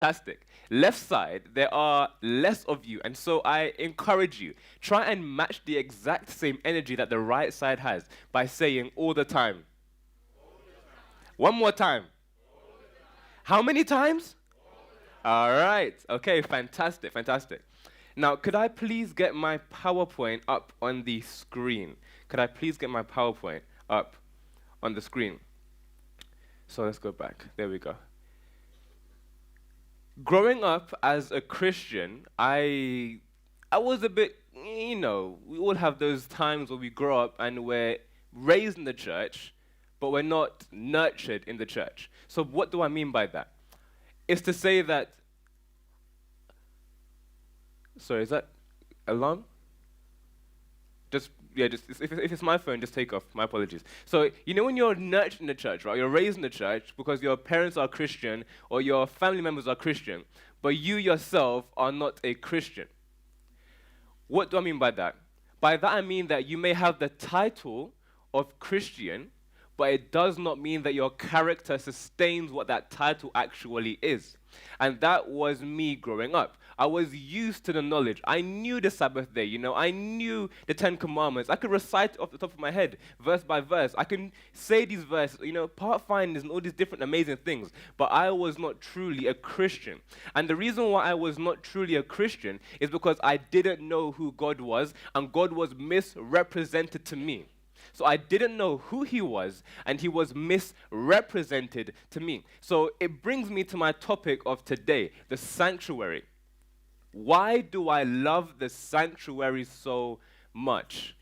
Fantastic. Left side, there are less of you. And so I encourage you, try and match the exact same energy that the right side has by saying all the time. One more time. How many times? All right. Okay, fantastic, fantastic. Now, could I please get my PowerPoint up on the screen? Could I please get my PowerPoint up on the screen? So let's go back. There we go. Growing up as a Christian, I was a bit, we all have those times where we grow up and we're raised in the church, but we're not nurtured in the church. So what do I mean by that? It's to say that, sorry, is that alarm? Just if it's my phone, just take off. My apologies. So, when you're nurtured in the church, right? You're raised in the church because your parents are Christian or your family members are Christian, but you yourself are not a Christian. What do I mean by that? By that I mean that you may have the title of Christian, but it does not mean that your character sustains what that title actually is. And that was me growing up. I was used to the knowledge. I knew the Sabbath day, I knew the 10 Commandments. I could recite it off the top of my head, verse by verse. I can say these verses, part findings and all these different amazing things. But I was not truly a Christian. And the reason why I was not truly a Christian is because I didn't know who God was, and God was misrepresented to me. So I didn't know who he was, and he was misrepresented to me. So it brings me to my topic of today, the sanctuary. Why do I love the sanctuary so much?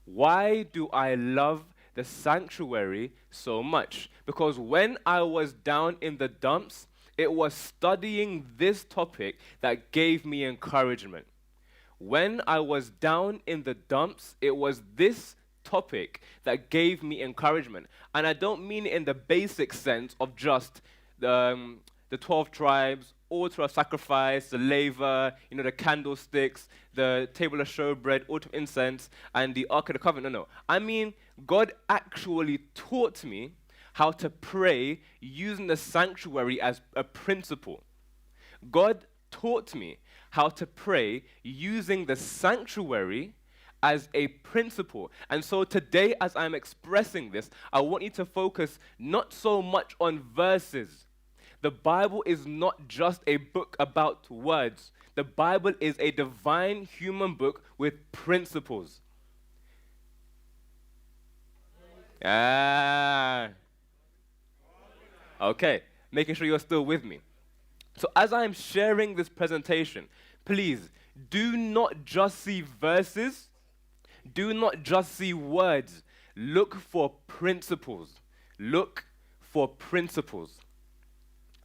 Why do I love the sanctuary so much? Because when I was down in the dumps, it was studying this topic that gave me encouragement. When I was down in the dumps, it was this topic that gave me encouragement. And I don't mean it in the basic sense of just the 12 tribes, altar of sacrifice, the laver, the candlesticks, the table of showbread, altar of incense, and the Ark of the Covenant. No. I mean, God actually taught me how to pray using the sanctuary as a principle. God taught me how to pray using the sanctuary as a principle. And so today, as I'm expressing this, I want you to focus not so much on verses. The Bible is not just a book about words. The Bible is a divine human book with principles. Ah. Okay, making sure you're still with me. So as I'm sharing this presentation, please do not just see verses. Do not just see words. Look for principles. Look for principles.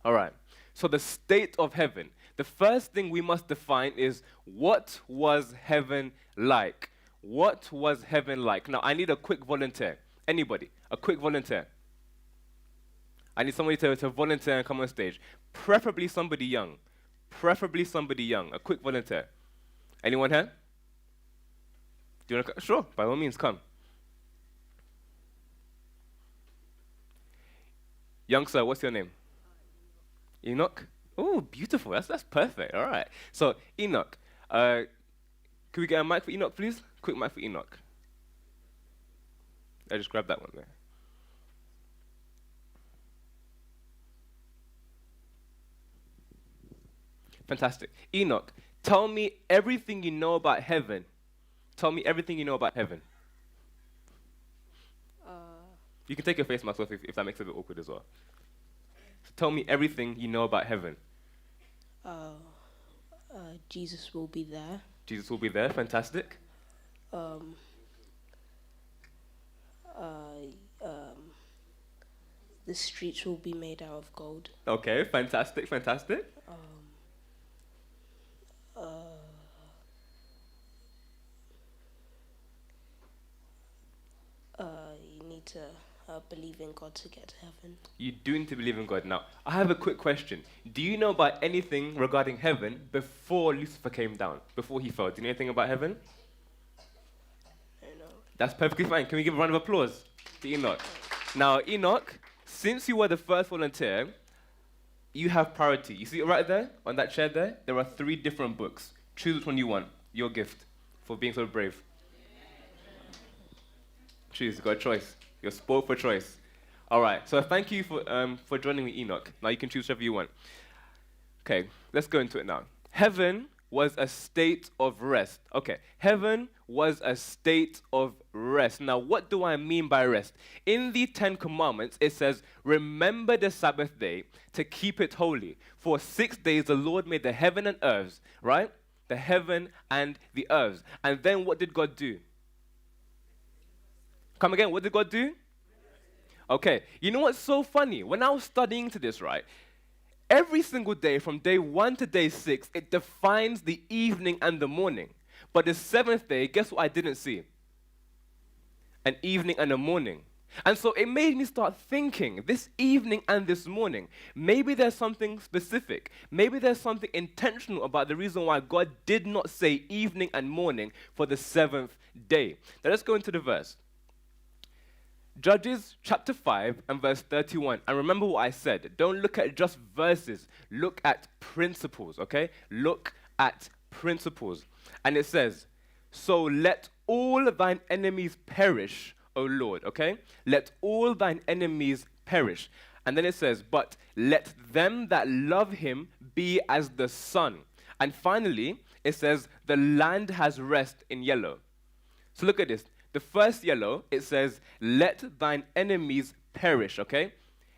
All right. So the state of heaven. The first thing we must define is, what was heaven like? What was heaven like? Now, I need a quick volunteer. Anybody? A quick volunteer. I need somebody to volunteer and come on stage. Preferably somebody young. Preferably somebody young. A quick volunteer. Anyone here? Do you want to come? Sure, by all means, come. Young sir, what's your name? Enoch? Oh, beautiful. That's perfect. All right. So, Enoch, can we get a mic for Enoch, please? Quick mic for Enoch. I just grabbed that one there. Fantastic. Enoch, tell me everything you know about heaven. Tell me everything you know about heaven. You can take your face mask off if that makes it a bit awkward as well. So tell me everything you know about heaven. Jesus will be there. Jesus will be there. Fantastic. The streets will be made out of gold. Okay, fantastic, fantastic. You need to believe in God to get to heaven. You do need to believe in God. Now, I have a quick question. Do you know about anything regarding heaven before Lucifer came down, before he fell? Do you know anything about heaven? No. That's perfectly fine. Can we give a round of applause to Enoch? Now, Enoch, since you were the first volunteer, you have priority. You see it right there, on that chair there? There are 3 different books. Choose which one you want. Your gift for being so brave. Choose, you got a choice. You're spoiled for choice. All right, so thank you for joining me, Enoch. Now you can choose whatever you want. Okay, let's go into it now. Heaven was a state of rest. Okay, heaven was a state of rest. Now, what do I mean by rest? In the 10 Commandments, it says, remember the Sabbath day to keep it holy. For 6 days the Lord made the heaven and earth, right? The heaven and the earth. And then what did God do? Come again, what did God do? Okay, you know what's so funny? When I was studying to this, right, every single day from day 1 to day 6, it defines the evening and the morning. But the 7th day, guess what I didn't see? An evening and a morning. And so it made me start thinking, this evening and this morning, maybe there's something specific. Maybe there's something intentional about the reason why God did not say evening and morning for the 7th day. Now let's go into the verse. Judges chapter 5 and verse 31. And remember what I said. Don't look at just verses. Look at principles, okay? Look at principles. And it says, so let all thine enemies perish, O Lord, okay? Let all thine enemies perish. And then it says, but let them that love him be as the sun. And finally, it says, the land has rest in yellow. So look at this. The first yellow, it says, let thine enemies perish, okay?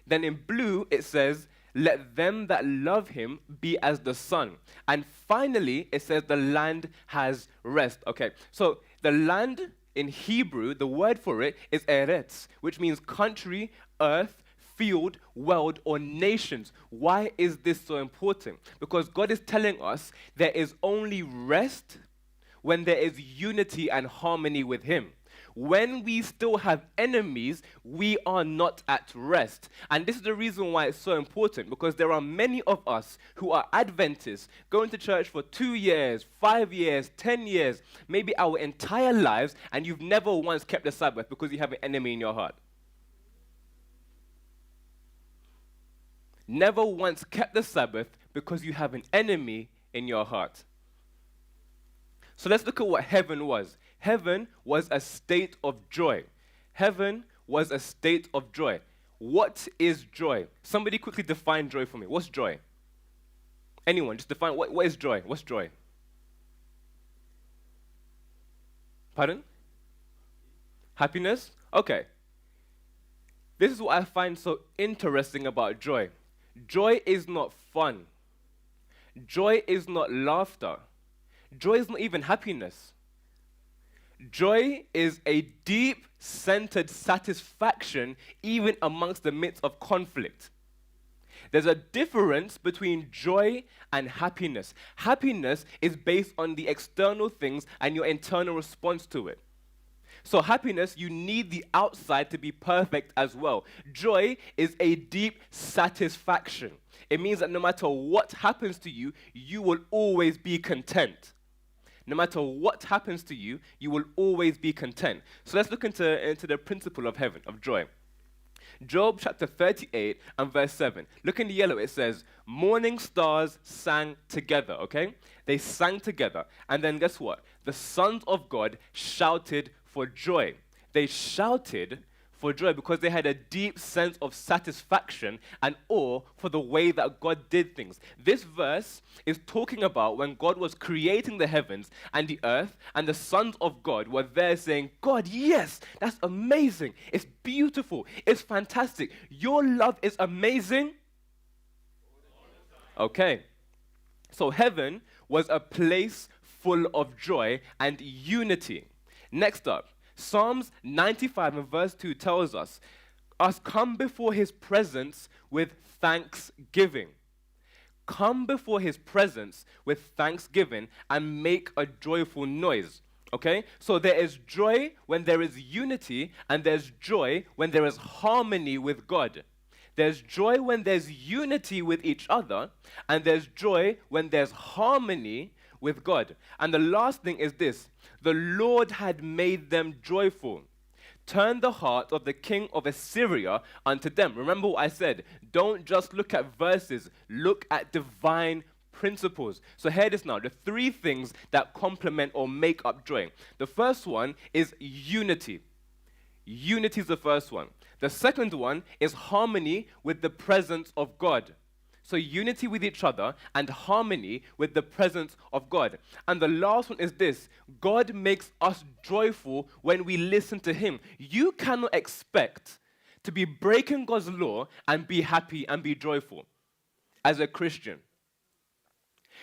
Then in blue, it says, let them that love him be as the sun. And finally, it says, the land has rest, okay? So the land in Hebrew, the word for it is eretz, which means country, earth, field, world, or nations. Why is this so important? Because God is telling us there is only rest when there is unity and harmony with him. When we still have enemies, we are not at rest. And this is the reason why it's so important, because there are many of us who are Adventists, going to church for 2 years, 5 years, 10 years, maybe our entire lives, and you've never once kept the Sabbath because you have an enemy in your heart. Never once kept the Sabbath because you have an enemy in your heart. So let's look at what heaven was. Heaven was a state of joy. Heaven was a state of joy. What is joy? Somebody quickly define joy for me. What's joy? Anyone, just define, what is joy? What's joy? Pardon? Happiness? Okay. This is what I find so interesting about joy. Joy is not fun. Joy is not laughter. Joy is not even happiness. Joy is a deep-centered satisfaction even amongst the midst of conflict. There's a difference between joy and happiness. Happiness is based on the external things and your internal response to it. So happiness, you need the outside to be perfect as well. Joy is a deep satisfaction. It means that no matter what happens to you, you will always be content. No matter what happens to you, you will always be content. So let's look into the principle of heaven, of joy. Job chapter 38 and verse 7. Look in the yellow, it says, morning stars sang together, okay? They sang together. And then guess what? The sons of God shouted for joy. They shouted for joy because they had a deep sense of satisfaction and awe for the way that God did things. This verse is talking about when God was creating the heavens and the earth, and the sons of God were there saying, God, yes, that's amazing. It's beautiful. It's fantastic. Your love is amazing. Okay. So heaven was a place full of joy and unity. Next up, Psalms 95 and verse 2 tells us come before his presence with thanksgiving. Come before his presence with thanksgiving and make a joyful noise. Okay? So there is joy when there is unity, and there's joy when there is harmony with God. There's joy when there's unity with each other, and there's joy when there's harmony with God. And the last thing is this: the Lord had made them joyful. turn the heart of the king of Assyria unto them. Remember what I said. Don't just look at verses. Look at divine principles. So hear this now. The three things that complement or make up joy. The first one is unity. Unity is the first one. The second one is harmony with the presence of God. So unity with each other and harmony with the presence of God. And the last one is this. God makes us joyful when we listen to him. You cannot expect to be breaking God's law and be happy and be joyful as a Christian.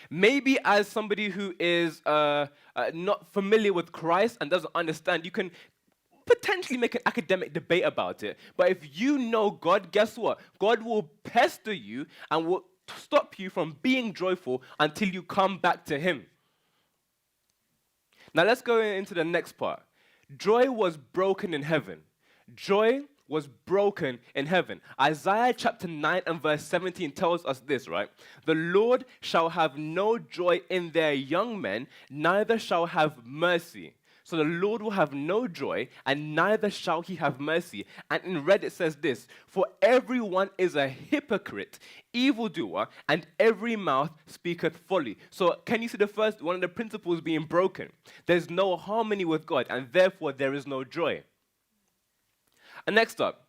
Maybe as somebody who is not familiar with Christ and doesn't understand, you can potentially make an academic debate about it. But if you know God, guess what? God will pester you and will stop you from being joyful until you come back to him. Now let's go into the next part. Joy was broken in heaven. Joy was broken in heaven. Isaiah chapter 9 and verse 17 tells us this, right? The Lord shall have no joy in their young men, neither shall have mercy. So the Lord will have no joy, and neither shall he have mercy. And in red it says this, for everyone is a hypocrite, evildoer, and every mouth speaketh folly. So can you see the first, one of the principles being broken? There's no harmony with God, and therefore there is no joy. And next up,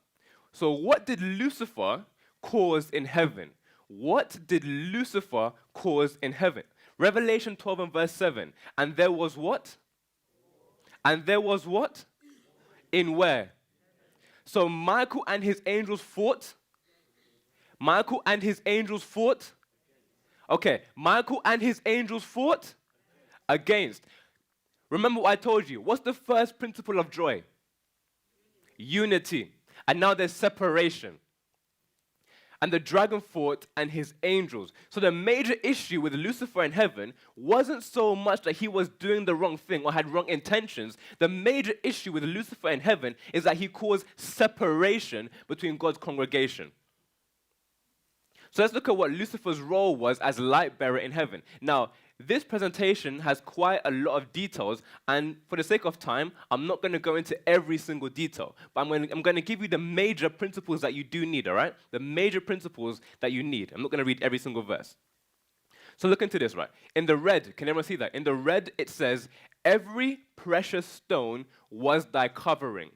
so what did Lucifer cause in heaven? What did Lucifer cause in heaven? Revelation 12 and verse 7, and there was what? And there was what? In where? So Michael and his angels fought. Michael and his angels fought. Okay, Michael and his angels fought against. Remember what I told you. What's the first principle of joy? Unity. And now there's separation. And the dragon fought and his angels. So the major issue with Lucifer in heaven wasn't so much that he was doing the wrong thing or had wrong intentions. The major issue with Lucifer in heaven is that he caused separation between God's congregation. So let's look at what Lucifer's role was as light bearer in heaven. Now, this presentation has quite a lot of details, and for the sake of time, I'm not going to go into every single detail, but I'm going to give you the major principles that you do need, all right? The major principles that you need. I'm not going to read every single verse. So look into this, right? In the red, can everyone see that? In the red, it says, every precious stone was thy covering.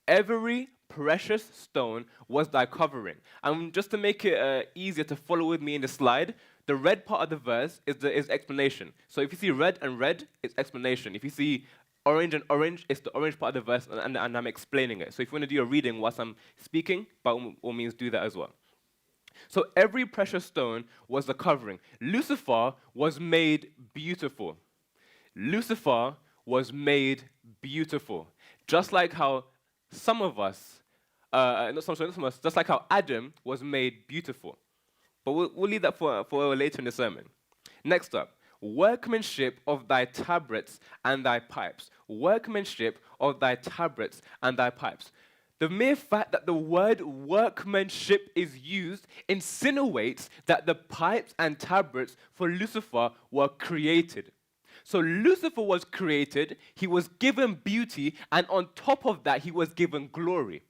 Every precious stone was thy covering. And just to make it easier to follow with me in the slide, the red part of the verse is explanation. So if you see red and red, it's explanation. If you see orange and orange, it's the orange part of the verse, and I'm explaining it. So if you want to do your reading whilst I'm speaking, by all means do that as well. So every precious stone was the covering. Lucifer was made beautiful. Lucifer was made beautiful. Just like how some of us, just like how Adam was made beautiful. But we'll leave that for later in the sermon. Next up, workmanship of thy tabrets and thy pipes. Workmanship of thy tabrets and thy pipes. The mere fact that the word workmanship is used insinuates that the pipes and tabrets for Lucifer were created. So Lucifer was created, he was given beauty, and on top of that, he was given glory.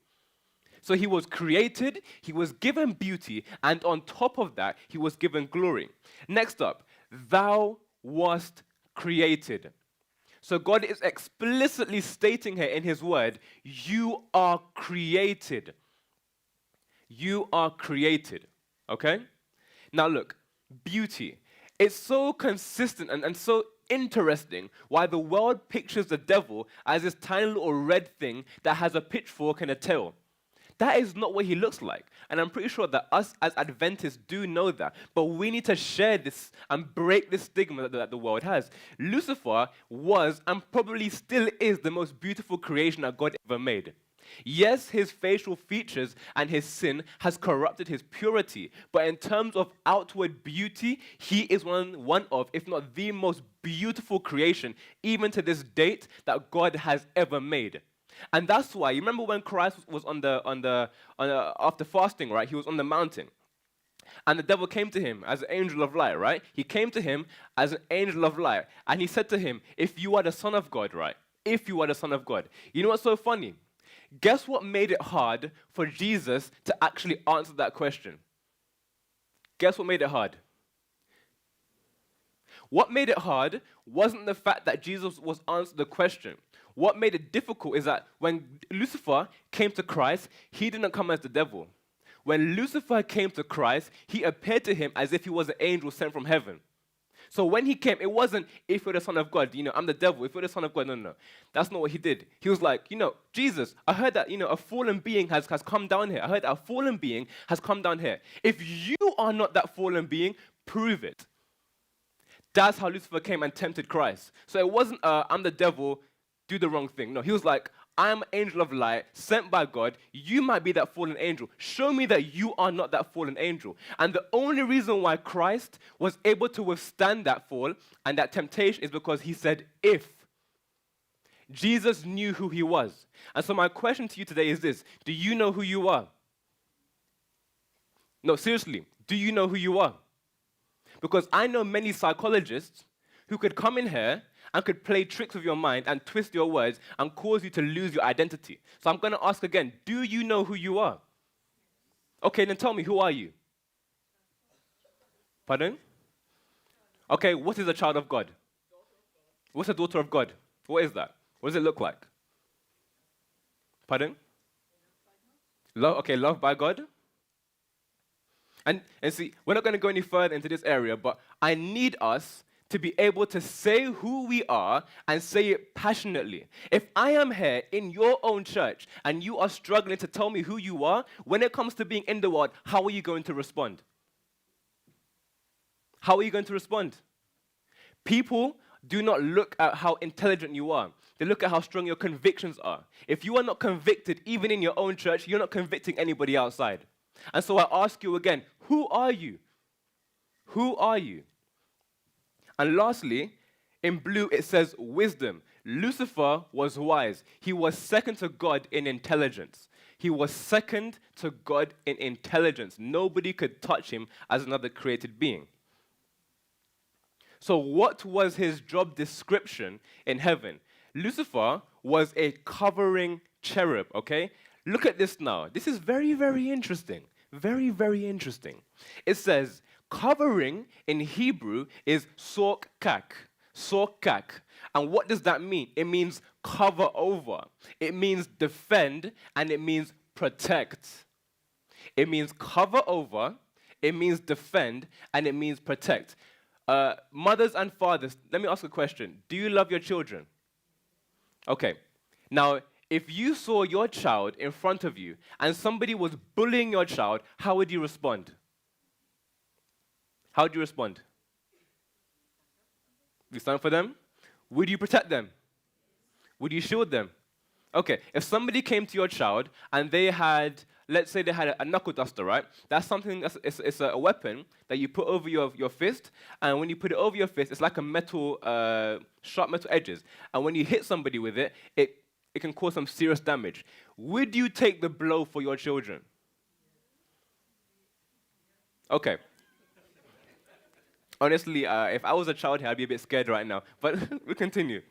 So he was created, he was given beauty, and on top of that, he was given glory. Next up, thou wast created. So God is explicitly stating here in his word, you are created. You are created, okay? Now look, beauty. It's so consistent and so interesting why the world pictures the devil as this tiny little red thing that has a pitchfork and a tail. That is not what he looks like. And I'm pretty sure that us as Adventists do know that. But we need to share this and break this stigma that the world has. Lucifer was and probably still is the most beautiful creation that God ever made. Yes, his facial features and his sin has corrupted his purity. But in terms of outward beauty, he is one of, if not the most beautiful creation, even to this date, that God has ever made. And that's why, you remember when Christ was after fasting, right? He was on the mountain. And the devil came to him as an angel of light, right? He came to him as an angel of light. And he said to him, if you are the Son of God, right? If you are the Son of God. You know what's so funny? Guess what made it hard for Jesus to actually answer that question? Guess what made it hard? What made it hard wasn't the fact that Jesus was answering the question. What made it difficult is that when Lucifer came to Christ, he didn't come as the devil. When Lucifer came to Christ, he appeared to him as if he was an angel sent from heaven. So when he came, it wasn't, if you're the Son of God, I'm the devil. If you're the Son of God, no. That's not what he did. He was like, Jesus, I heard that, a fallen being has come down here. I heard that a fallen being has come down here. If you are not that fallen being, prove it. That's how Lucifer came and tempted Christ. So it wasn't, I'm the devil, do the wrong thing. No, he was like, I am an angel of light, sent by God. You might be that fallen angel. Show me that you are not that fallen angel. And the only reason why Christ was able to withstand that fall and that temptation is because he said, if. Jesus knew who he was. And so my question to you today is this. Do you know who you are? No, seriously. Do you know who you are? Because I know many psychologists who could come in here and could play tricks with your mind and twist your words and cause you to lose your identity. So I'm going to ask again, do you know who you are? Okay, then tell me, who are you? Pardon? Okay, what is a child of God? What's a daughter of God? What is that? What does it look like? Pardon? Loved by God? And see, we're not going to go any further into this area, but I need us to be able to say who we are and say it passionately. If I am here in your own church and you are struggling to tell me who you are, when it comes to being in the world, how are you going to respond? How are you going to respond? People do not look at how intelligent you are. They look at how strong your convictions are. If you are not convicted, even in your own church, you're not convicting anybody outside. And so I ask you again, who are you? Who are you? And lastly, in blue it says wisdom. Lucifer was wise. He was second to God in intelligence. He was second to God in intelligence. Nobody could touch him as another created being. So what was his job description in heaven? Lucifer was a covering cherub, okay? Look at this now. This is very, very interesting. Very, very interesting. It says, covering in Hebrew is sorkak. Sorkak. And what does that mean? It means cover over. It means defend, and it means protect. It means cover over, it means defend, and it means protect. Mothers and fathers, let me ask a question. Do you love your children? Okay. Now, if you saw your child in front of you and somebody was bullying your child, how would you respond? How would you respond? You stand for them? Would you protect them? Would you shield them? Okay, if somebody came to your child and they had, let's say they had a knuckle duster, right? That's something, it's a weapon that you put over your fist, and when you put it over your fist, it's like a metal, sharp metal edges. And when you hit somebody with it, it can cause some serious damage. Would you take the blow for your children? Okay. Honestly, if I was a child here, I'd be a bit scared right now. But we'll continue.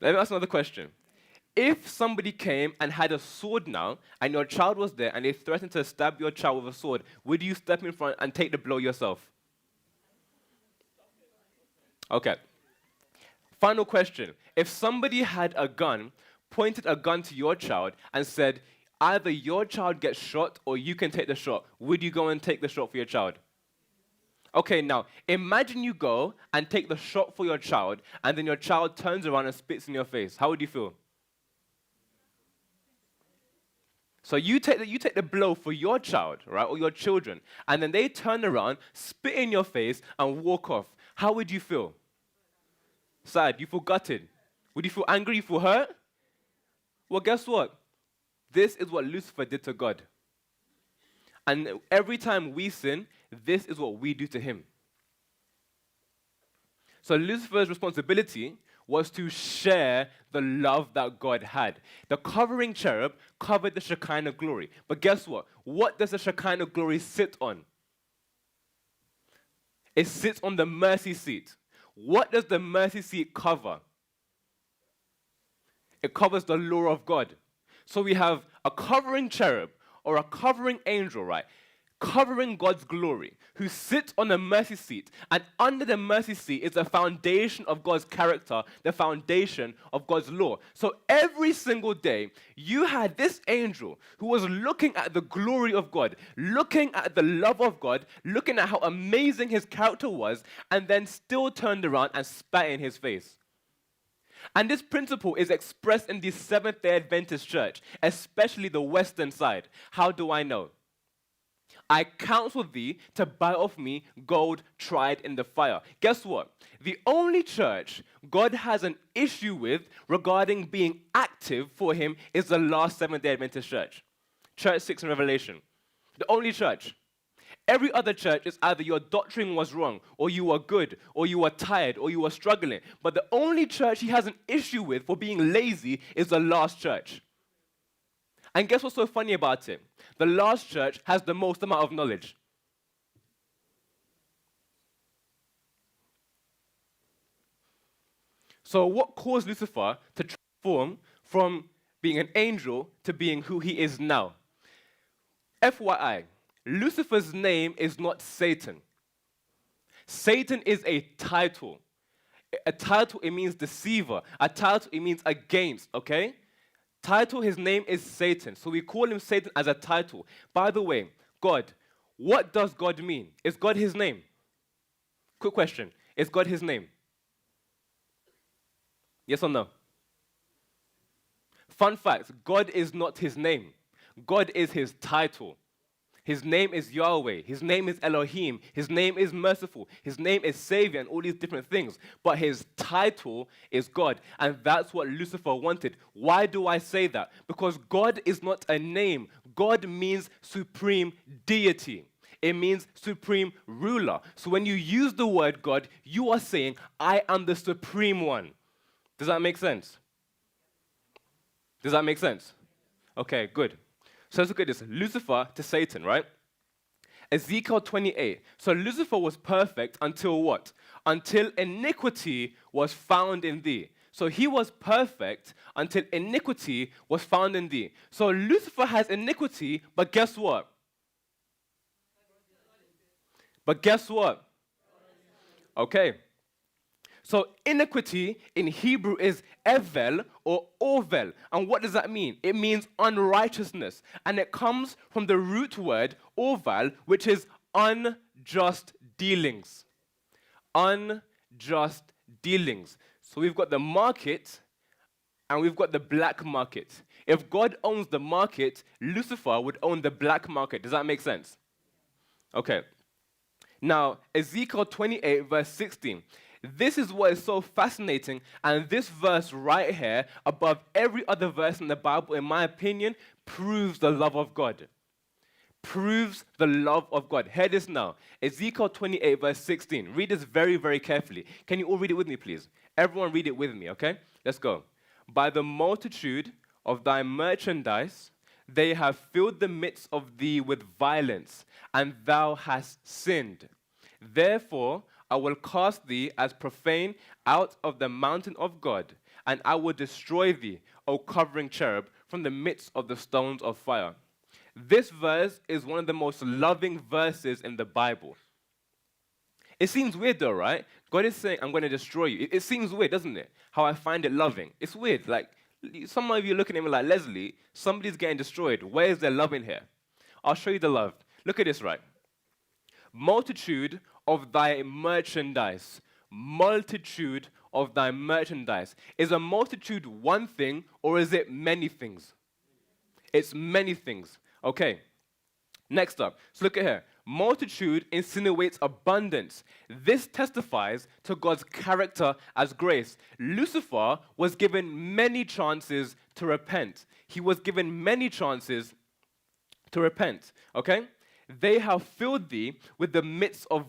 Let me ask another question. If somebody came and had a sword now, and your child was there, and they threatened to stab your child with a sword, would you step in front and take the blow yourself? Okay. Final question. If somebody had a gun, pointed a gun to your child, and said, either your child gets shot or you can take the shot, would you go and take the shot for your child? Okay, now, imagine you go and take the shot for your child, and then your child turns around and spits in your face. How would you feel? So you take the blow for your child, right, or your children, and then they turn around, spit in your face, and walk off. How would you feel? Sad. You feel gutted. Would you feel angry? You feel hurt? Well, guess what? This is what Lucifer did to God. And every time we sin, this is what we do to him. So Lucifer's responsibility was to share the love that God had. The covering cherub covered the Shekinah glory. But guess what? What does the Shekinah glory sit on? It sits on the mercy seat. What does the mercy seat cover? It covers the law of God. So we have a covering cherub or a covering angel, right? Covering God's glory, who sits on the mercy seat. And under the mercy seat is the foundation of God's character, the foundation of God's law. So every single day, you had this angel who was looking at the glory of God, looking at the love of God, looking at how amazing his character was, and then still turned around and spat in his face. And this principle is expressed in the Seventh-day Adventist church, especially the western side. How do I know? I counsel thee to buy of me gold tried in the fire. Guess what? The only church God has an issue with regarding being active for him is the last Seventh-day Adventist church. Church 6 in Revelation. The only church. Every other church is either your doctrine was wrong, or you were good, or you were tired, or you were struggling. But the only church he has an issue with for being lazy is the last church. And guess what's so funny about it? The last church has the most amount of knowledge. So what caused Lucifer to transform from being an angel to being who he is now? FYI, Lucifer's name is not Satan. Satan is a title. A title, it means deceiver. A title, it means against, okay? Title, his name is Satan. So we call him Satan as a title. By the way, God, what does God mean? Is God his name? Quick question. Is God his name? Yes or no? Fun fact, God is not his name. God is his title. His name is Yahweh. His name is Elohim. His name is merciful. His name is Savior and all these different things. But his title is God. And that's what Lucifer wanted. Why do I say that? Because God is not a name. God means supreme deity. It means supreme ruler. So when you use the word God, you are saying, I am the supreme one. Does that make sense? Does that make sense? Okay, good. So let's look at this. Lucifer to Satan, right? Ezekiel 28. So Lucifer was perfect until what? Until iniquity was found in thee. So he was perfect until iniquity was found in thee. So Lucifer has iniquity, but guess what? But guess what? Okay. So iniquity in Hebrew is evel or ovel. And what does that mean? It means unrighteousness. And it comes from the root word oval, which is unjust dealings. Unjust dealings. So we've got the market and we've got the black market. If God owns the market, Lucifer would own the black market. Does that make sense? Okay. Now, Ezekiel 28, verse 16. This is what is so fascinating, and this verse right here, above every other verse in the Bible, in my opinion, proves the love of God. Proves the love of God. Hear this now. Ezekiel 28, verse 16. Read this very, very carefully. Can you all read it with me, please? Everyone read it with me, okay? Let's go. By the multitude of thy merchandise, they have filled the midst of thee with violence, and thou hast sinned. Therefore, I will cast thee as profane out of the mountain of God, and I will destroy thee, O covering cherub, from the midst of the stones of fire. This verse is one of the most loving verses in the Bible. It seems weird though, right? God is saying, I'm going to destroy you. It seems weird, doesn't it? How I find it loving. It's weird. Like, some of you are looking at me like, Leslie, somebody's getting destroyed. Where is their love in here? I'll show you the love. Look at this, right? Multitude of thy merchandise. Multitude of thy merchandise. Is a multitude one thing, or is it many things? It's many things. Okay. Next up. So look at here. Multitude insinuates abundance. This testifies to God's character as grace. Lucifer was given many chances to repent. He was given many chances to repent. Okay? They have filled thee with the midst of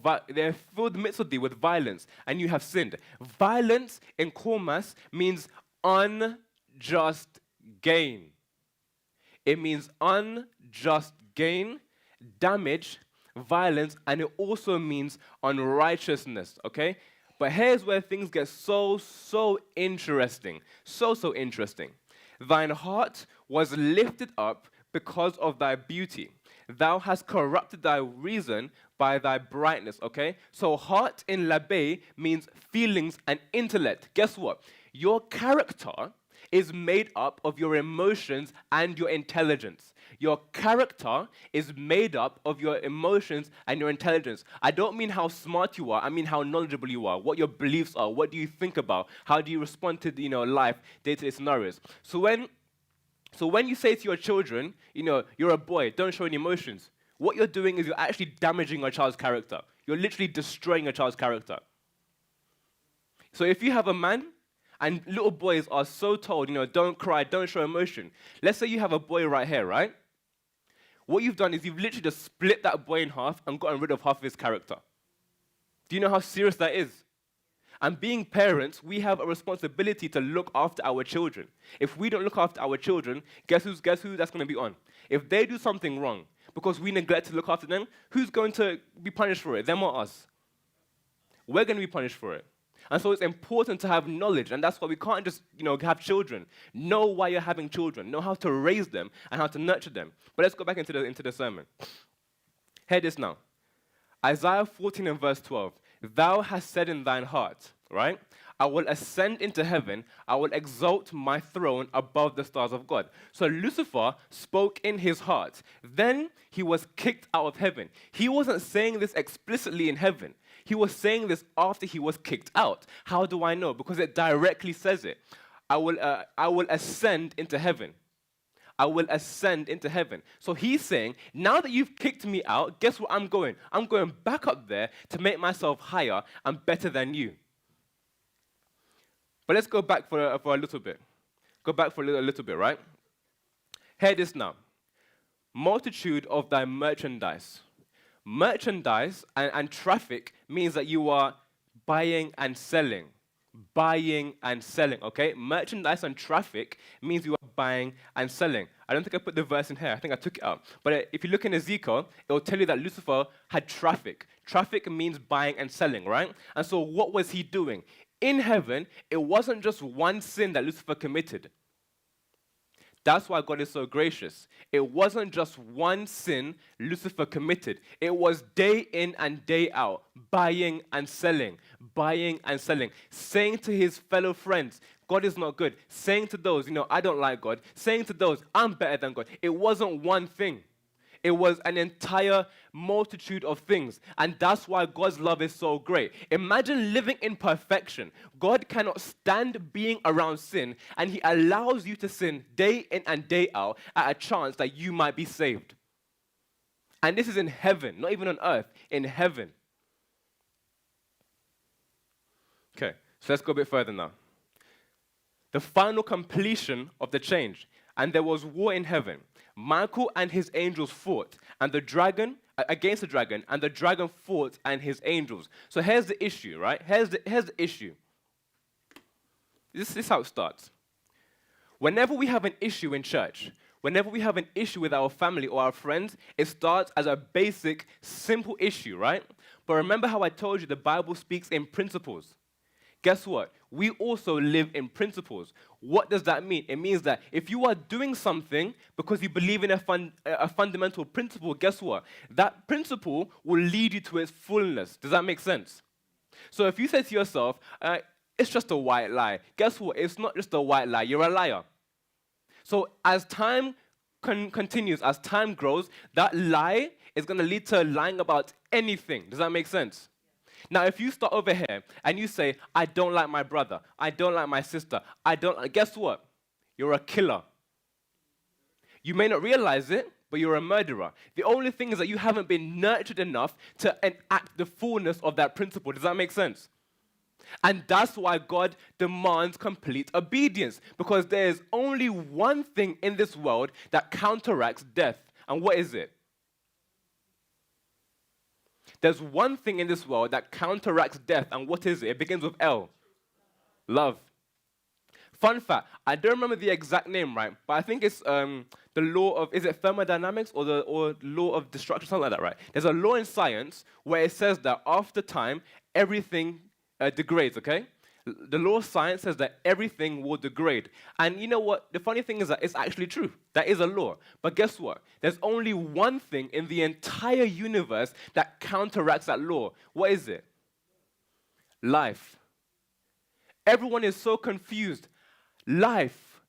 thee with violence, and you have sinned. Violence in Kormas means unjust gain. It means unjust gain, damage, violence, and it also means unrighteousness, okay? But here's where things get so interesting. So interesting. Thine heart was lifted up because of thy beauty. Thou hast corrupted thy reason by thy brightness, okay? So heart in Labe means feelings and intellect. Guess what? Your character is made up of your emotions and your intelligence. Your character is made up of your emotions and your intelligence. I don't mean how smart you are, I mean how knowledgeable you are, what your beliefs are, what do you think about, how do you respond to life, day-to-day scenarios. So when you say to your children, you're a boy, don't show any emotions, what you're doing is you're actually damaging a child's character. You're literally destroying a child's character. So if you have a man, and little boys are so told, don't cry, don't show emotion. Let's say you have a boy right here, right? What you've done is you've literally just split that boy in half and gotten rid of half of his character. Do you know how serious that is? And being parents, we have a responsibility to look after our children. If we don't look after our children, guess who that's going to be on? If they do something wrong because we neglect to look after them, who's going to be punished for it, them or us? We're going to be punished for it. And so it's important to have knowledge, and that's why we can't just, have children. Know why you're having children. Know how to raise them and how to nurture them. But let's go back into the sermon. Hear this now. Isaiah 14 and verse 12. Thou hast said in thine heart, right? I will ascend into heaven. I will exalt my throne above the stars of God. So Lucifer spoke in his heart. Then he was kicked out of heaven. He wasn't saying this explicitly in heaven. He was saying this after he was kicked out. How do I know? Because it directly says it. I will ascend into heaven. I will ascend into heaven. So he's saying, now that you've kicked me out, guess where I'm going? I'm going back up there to make myself higher and better than you. But let's go back for a little bit. Go back for a little bit, right? Hear this now. Multitude of thy merchandise. Merchandise and traffic means that you are buying and selling. Buying and selling, okay? Merchandise and traffic means you are buying and selling. I don't think I put the verse in here. I think I took it out. But if you look in Ezekiel, it will tell you that Lucifer had traffic. Traffic means buying and selling, right? And so what was he doing? In heaven, it wasn't just one sin that Lucifer committed. That's why God is so gracious. It wasn't just one sin Lucifer committed. It was day in and day out, buying and selling, saying to his fellow friends, God is not good, saying to those, I don't like God, saying to those, I'm better than God. It wasn't one thing. It was an entire multitude of things. And that's why God's love is so great. Imagine living in perfection. God cannot stand being around sin, and he allows you to sin day in and day out at a chance that you might be saved. And this is in heaven, not even on earth, in heaven. Okay, so let's go a bit further now. The final completion of the change. And there was war in heaven. Michael and his angels fought, and the dragon against the dragon, and the dragon fought and his angels. So here's the issue, right? Here's the issue. This is how it starts. Whenever we have an issue in church, whenever we have an issue with our family or our friends, it starts as a basic, simple issue, right? But remember how I told you the Bible speaks in principles. Guess what? We also live in principles. What does that mean? It means that if you are doing something because you believe in a fundamental principle, guess what? That principle will lead you to its fullness. Does that make sense? So if you say to yourself, it's just a white lie, guess what? It's not just a white lie. You're a liar. So as time continues, as time grows, that lie is going to lead to lying about anything. Does that make sense? Now, if you start over here and you say, I don't like my brother, I don't like my sister, guess what? You're a killer. You may not realize it, but you're a murderer. The only thing is that you haven't been nurtured enough to enact the fullness of that principle. Does that make sense? And that's why God demands complete obedience, because there is only one thing in this world that counteracts death. And what is it? There's one thing in this world that counteracts death, and what is it? It begins with L. Love. Fun fact, I don't remember the exact name, right? But I think it's the law of, is it thermodynamics or the law of destruction, something like that, right? There's a law in science where it says that after time, everything degrades, okay? The law of science says that everything will degrade. And you know what? The funny thing is that it's actually true. That is a law. But guess what? There's only one thing in the entire universe that counteracts that law. What is it? Life. Everyone is so confused. Life.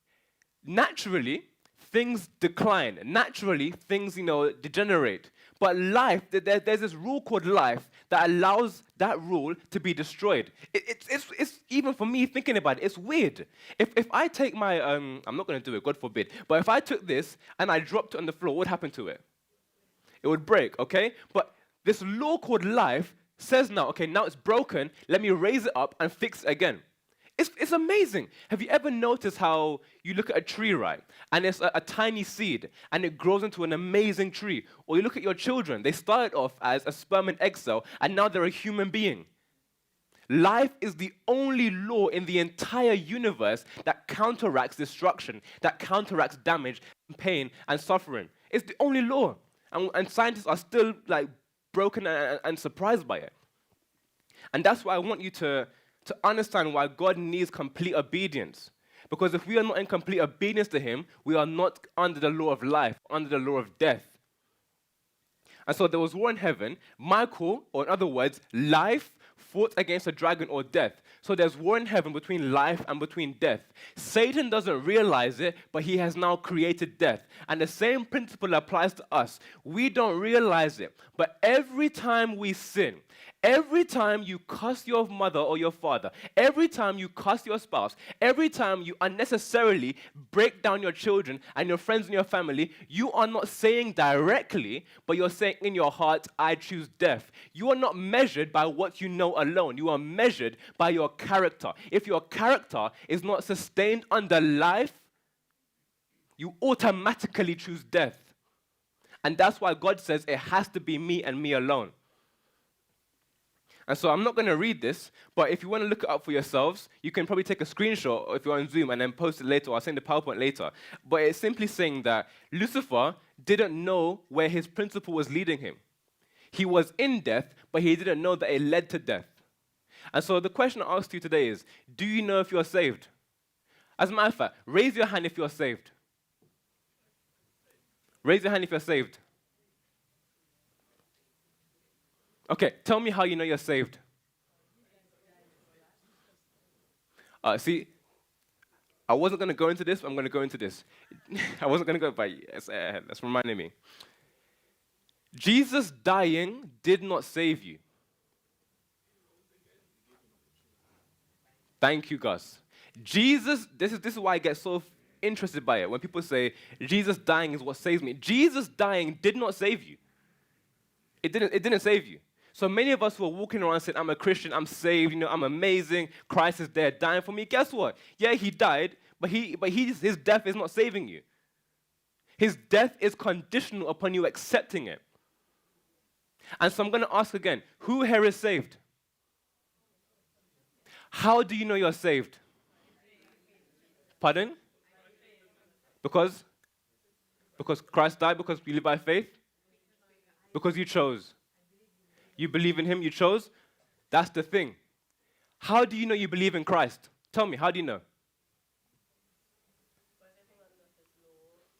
Naturally, things decline. Naturally, things, degenerate. But life, there's this rule called life that allows that rule to be destroyed. It's even for me thinking about it, it's weird. If I take my, I'm not going to do it, God forbid, but if I took this and I dropped it on the floor, what would happen to it? It would break, okay? But this law called life says now, okay, now it's broken, let me raise it up and fix it again. It's amazing. Have you ever noticed how you look at a tree, right? And it's a tiny seed, and it grows into an amazing tree. Or you look at your children. They started off as a sperm and egg cell, and now they're a human being. Life is the only law in the entire universe that counteracts destruction, that counteracts damage, pain, and suffering. It's the only law. And scientists are still broken and surprised by it. And that's why I want you to understand why God needs complete obedience. Because if we are not in complete obedience to him, we are not under the law of life, under the law of death. And so there was war in heaven. Michael, or in other words, life, fought against a dragon or death. So there's war in heaven between life and between death. Satan doesn't realize it, but he has now created death. And the same principle applies to us. We don't realize it, but every time we sin, every time you cuss your mother or your father, every time you cuss your spouse, every time you unnecessarily break down your children and your friends and your family, you are not saying directly, but you're saying in your heart, I choose death. You are not measured by what you know alone. You are measured by your character. If your character is not sustained under life, you automatically choose death. And that's why God says it has to be me and me alone. And so I'm not going to read this, but if you want to look it up for yourselves, you can probably take a screenshot if you're on Zoom and then post it later, or I'll send the PowerPoint later. But it's simply saying that Lucifer didn't know where his principle was leading him. He was in death, but he didn't know that it led to death. And so the question I ask you today is, do you know if you're saved? As a matter of fact, raise your hand if you're saved. Raise your hand if you're saved. Okay, tell me how you know you're saved. See, I wasn't going to go into this, but I'm going to go into this. I wasn't going to go, but that's reminding me. Jesus dying did not save you. Thank you, Gus. Jesus, this is why I get so interested by it. When people say, Jesus dying is what saves me. Jesus dying did not save you. It didn't save you. So many of us who are walking around saying, I'm a Christian, I'm saved, I'm amazing, Christ is there dying for me. Guess what? Yeah, he died, but his death is not saving you. His death is conditional upon you accepting it. And so I'm going to ask again, who here is saved? How do you know you're saved? Pardon? Because Christ died, because you live by faith? Because you chose. You believe in him, you chose? That's the thing. How do you know you believe in Christ? Tell me, how do you know?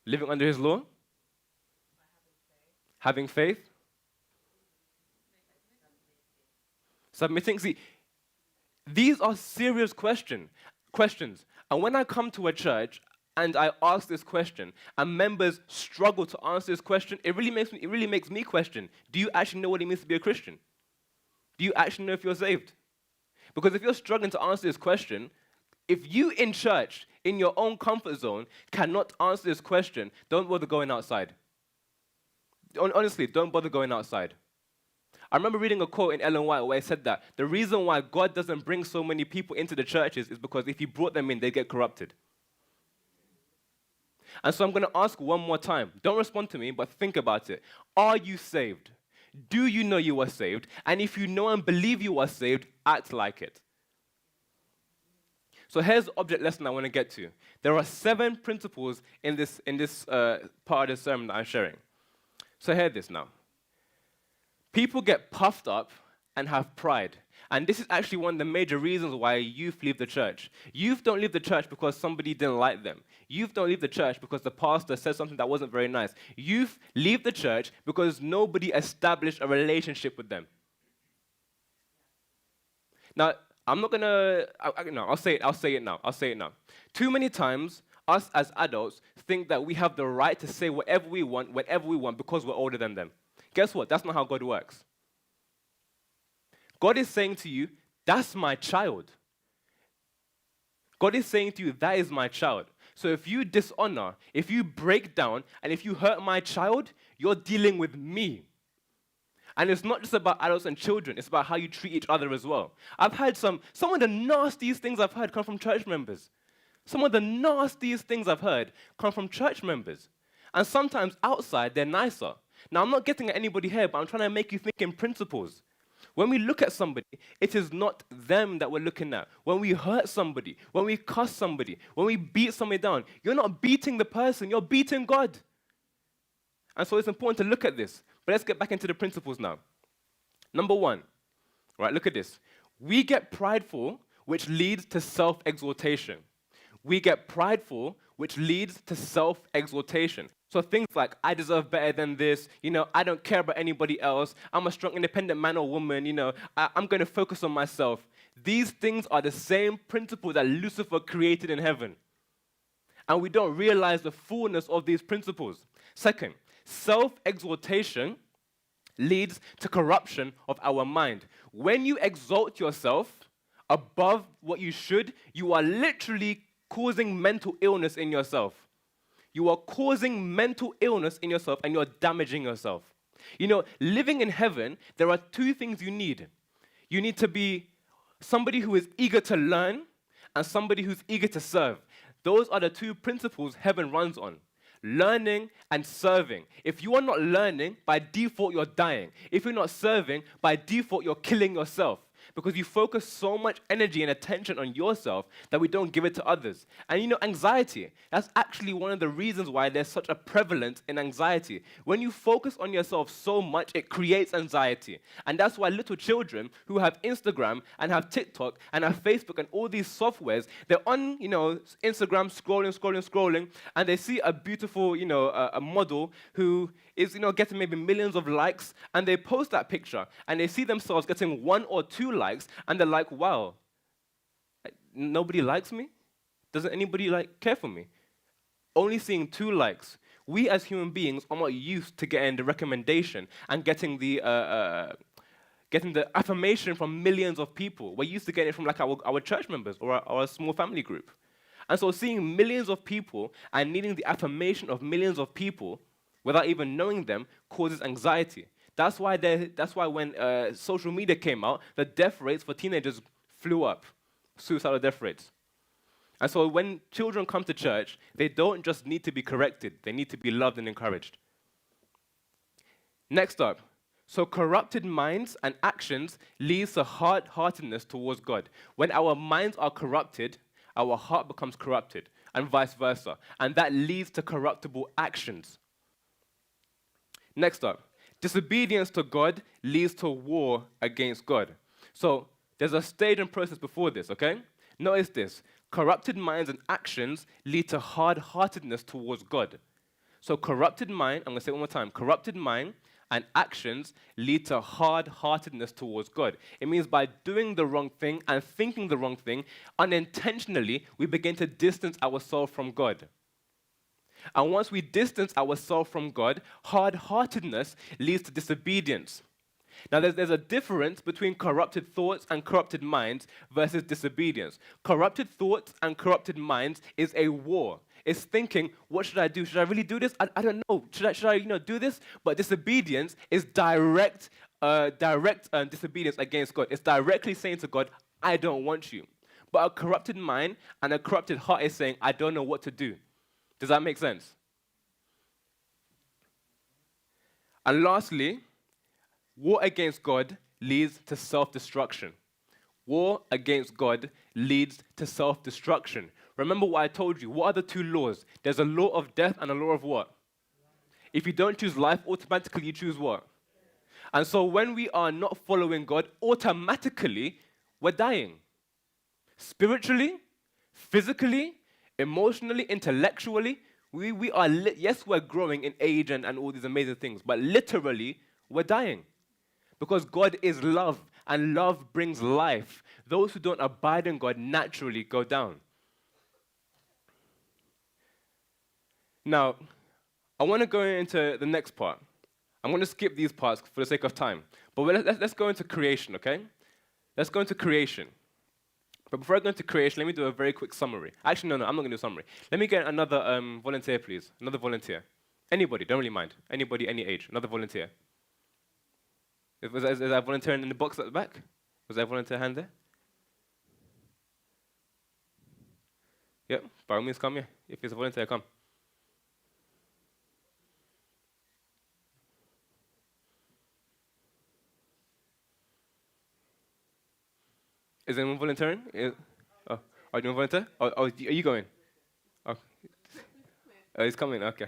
Living under his law? Having faith? Submitting? See, these are serious questions. And when I come to a church and I ask this question, and members struggle to answer this question, it really makes me question, do you actually know what it means to be a Christian? Do you actually know if you're saved? Because if you're struggling to answer this question, if you in church, in your own comfort zone, cannot answer this question, don't bother going outside. Honestly, don't bother going outside. I remember reading a quote in Ellen White where it said that the reason why God doesn't bring so many people into the churches is because if he brought them in, they get corrupted. And so I'm going to ask one more time. Don't respond to me, but think about it. Are you saved? Do you know you are saved? And if you know and believe you are saved, act like it. So here's the object lesson I want to get to. There are 7 principles in this part of the sermon that I'm sharing. So hear this now. People get puffed up and have pride. And this is actually one of the major reasons why youth leave the church. Youth don't leave the church because somebody didn't like them. Youth don't leave the church because the pastor said something that wasn't very nice. Youth leave the church because nobody established a relationship with them. Now, I'm not gonna. No, I'll say it now. Too many times, us as adults think that we have the right to say whatever we want, whenever we want, because we're older than them. Guess what? That's not how God works. God is saying to you, that's my child. God is saying to you, that is my child. So if you dishonor, if you break down, and if you hurt my child, you're dealing with me. And it's not just about adults and children, it's about how you treat each other as well. I've heard some of the nastiest things I've heard come from church members. Some of the nastiest things I've heard come from church members. And sometimes outside, they're nicer. Now, I'm not getting at anybody here, but I'm trying to make you think in principles. When we look at somebody, it is not them that we're looking at. When we hurt somebody, when we cuss somebody, when we beat somebody down, you're not beating the person, you're beating God. And so it's important to look at this. But let's get back into the principles now. Number one, right, look at this. We get prideful, which leads to self-exaltation. We get prideful, which leads to self-exaltation. So things like, I deserve better than this, I don't care about anybody else, I'm a strong, independent man or woman, I'm going to focus on myself. These things are the same principle that Lucifer created in heaven. And we don't realize the fullness of these principles. Second, self-exaltation leads to corruption of our mind. When you exalt yourself above what you should, you are literally causing mental illness in yourself. You are causing mental illness in yourself and you're damaging yourself. Living in heaven, there are two things you need. You need to be somebody who is eager to learn and somebody who's eager to serve. Those are the two principles heaven runs on. Learning and serving. If you are not learning, by default, you're dying. If you're not serving, by default, you're killing yourself. Because you focus so much energy and attention on yourself that we don't give it to others. And anxiety, that's actually one of the reasons why there's such a prevalence in anxiety. When you focus on yourself so much, it creates anxiety. And that's why little children who have Instagram and have TikTok and have Facebook and all these softwares, they're on, Instagram scrolling, and they see a beautiful, a model who is, getting maybe millions of likes, and they post that picture, and they see themselves getting 1 or 2 likes, and they're like, wow, nobody likes me? Doesn't anybody, care for me? Only seeing 2 likes. We as human beings are not used to getting the recommendation and getting the affirmation from millions of people. We're used to getting it from, our church members or our small family group. And so seeing millions of people and needing the affirmation of millions of people without even knowing them causes anxiety. That's why when social media came out, the death rates for teenagers flew up, suicidal death rates. And so when children come to church, they don't just need to be corrected, they need to be loved and encouraged. Next up, so corrupted minds and actions leads to hard-heartedness towards God. When our minds are corrupted, our heart becomes corrupted, and vice versa. And that leads to corruptible actions. Next up, disobedience to God leads to war against God. So there's a stage and process before this, okay? Notice this. Corrupted minds and actions lead to hard-heartedness towards God. So corrupted mind, I'm going to say it one more time, corrupted mind and actions lead to hard-heartedness towards God. It means by doing the wrong thing and thinking the wrong thing, unintentionally, we begin to distance ourselves from God. And once we distance ourselves from God, hard-heartedness leads to disobedience. Now, there's a difference between corrupted thoughts and corrupted minds versus disobedience. Corrupted thoughts and corrupted minds is a war. It's thinking, what should I do? Should I really do this? I don't know. Should I do this? But disobedience is direct disobedience against God. It's directly saying to God, I don't want you. But a corrupted mind and a corrupted heart is saying, I don't know what to do. Does that make sense? And lastly, war against God leads to self-destruction. War against God leads to self-destruction. Remember what I told you. What are the 2 laws? There's a law of death and a law of what? If you don't choose life, automatically you choose what? And so when we are not following God, automatically, we're dying. Spiritually, physically, emotionally, intellectually, we are, yes, we're growing in age and all these amazing things, but literally, we're dying. Because God is love, and love brings life. Those who don't abide in God naturally go down. Now, I want to go into the next part. I'm going to skip these parts for the sake of time. But let's go into creation, okay? Let's go into creation. But before I go into creation, let me do a very quick summary. Actually, no, I'm not going to do a summary. Let me get another volunteer, please. Another volunteer. Anybody, don't really mind. Anybody, any age. Another volunteer. Is that volunteer in the box at the back? Was that volunteer hand there? Yep, by all means, come here. If it's a volunteer, come. Is anyone volunteering? Oh, are you volunteer? Oh, are you going? Oh, he's coming, okay.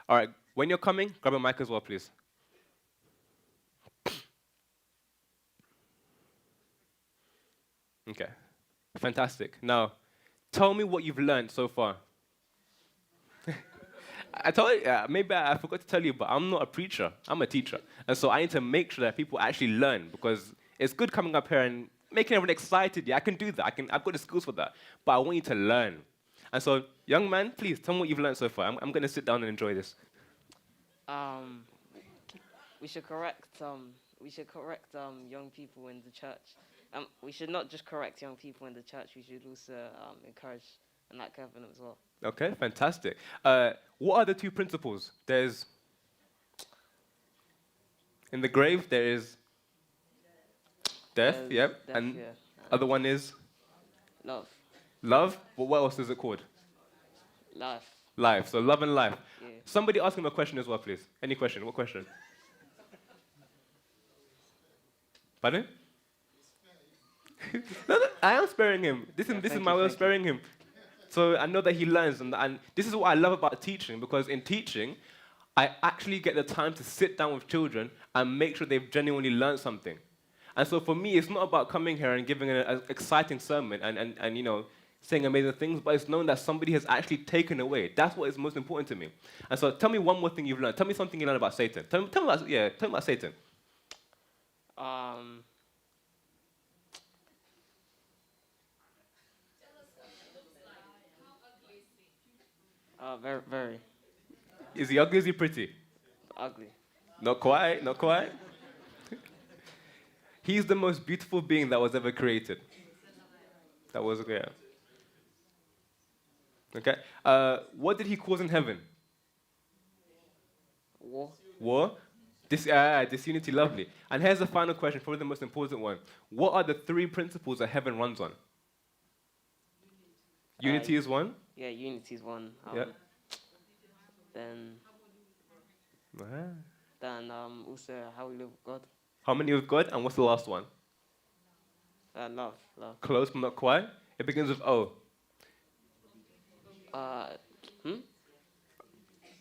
All right, when you're coming, grab a mic as well, please. Okay, fantastic. Now, tell me what you've learned so far. I told you, maybe I forgot to tell you, but I'm not a preacher. I'm a teacher. And so I need to make sure that people actually learn, because it's good coming up here and making everyone excited. Yeah, I can do that. I've got the skills for that. But I want you to learn. And so, young man, please, tell me what you've learned so far. I'm going to sit down and enjoy this. We should correct young people in the church. We should not just correct young people in the church. We should also encourage and like Kevin as well. Okay, fantastic. What are the two principles? There's in the grave there is death. Yep. Death, and yeah. other one is Love. love. But what else is it called? Life. Life. So love and life. Yeah. Somebody ask him a question as well, please. Any question? What question? Pardon? No, I am sparing him. This is my way of sparing him. So I know that he learns, and this is what I love about teaching, because in teaching, I actually get the time to sit down with children and make sure they've genuinely learned something. And so for me, it's not about coming here and giving an exciting sermon and you know, saying amazing things, but it's knowing that somebody has actually taken away. That's what is most important to me. And so tell me one more thing you've learned. Tell me something you learned about Satan. Tell me about Satan. Very Is he ugly? Is he pretty? ugly. Not quite, not quite. He's the most beautiful being that was ever created. That was, yeah. Okay. What did he cause in heaven? War. War? Disunity, lovely. And here's the final question, probably the most important one. What are the three principles that heaven runs on? Unity is one? Yeah, unity is one. Yeah. Then also how we live with God. How many with God? And what's the last one? Love. Close, but not quite. It begins with O.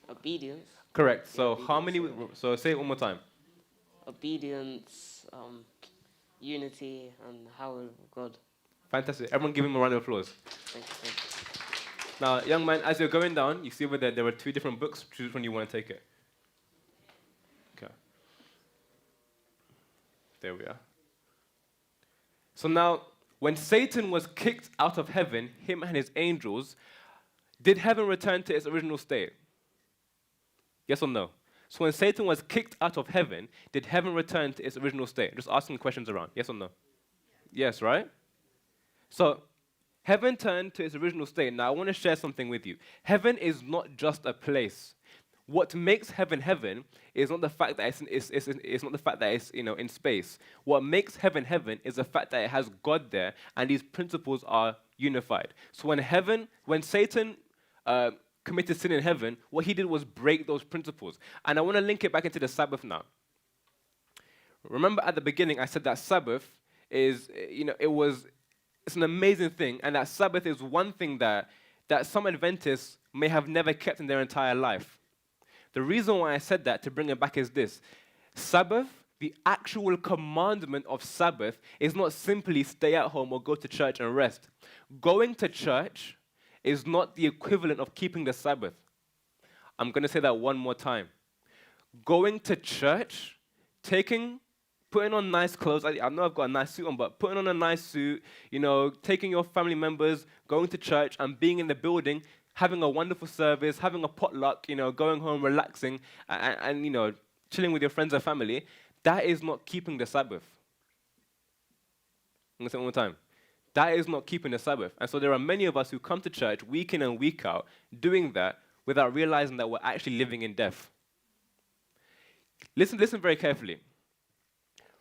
Obedience. Correct. So Yeah, how many? So say it one more time. Obedience, unity, and how we live with God. Fantastic. Everyone give him a round of applause. Thank you. Now, young man, as you're going down, you see over there are two different books. Choose which one you want to take it. Okay. There we are. So now, when Satan was kicked out of heaven, him and his angels, did heaven return to its original state? Yes or no? So when Satan was kicked out of heaven, did heaven return to its original state? Just asking questions around. Yes or no? Yes, right? So heaven turned to its original state. Now I want to share something with you. Heaven is not just a place. What makes heaven heaven is not the fact that it's not the fact that it's in space. What makes heaven heaven is the fact that it has God there, and these principles are unified. So when Satan committed sin in heaven, what he did was break those principles. And I want to link it back into the Sabbath now. Remember at the beginning I said that Sabbath is it's an amazing thing, and that Sabbath is one thing that some Adventists may have never kept in their entire life. The reason why I said that, to bring it back, is this. Sabbath, the actual commandment of Sabbath, is not simply stay at home or go to church and rest. Going to church is not the equivalent of keeping the Sabbath. I'm going to say that one more time. Going to church, putting on nice clothes. I know I've got a nice suit on, but putting on a nice suit, taking your family members, going to church and being in the building, having a wonderful service, having a potluck, going home, relaxing, and chilling with your friends and family, that is not keeping the Sabbath. I'm going to say it one more time. That is not keeping the Sabbath. And so there are many of us who come to church week in and week out doing that without realizing that we're actually living in death. Listen very carefully.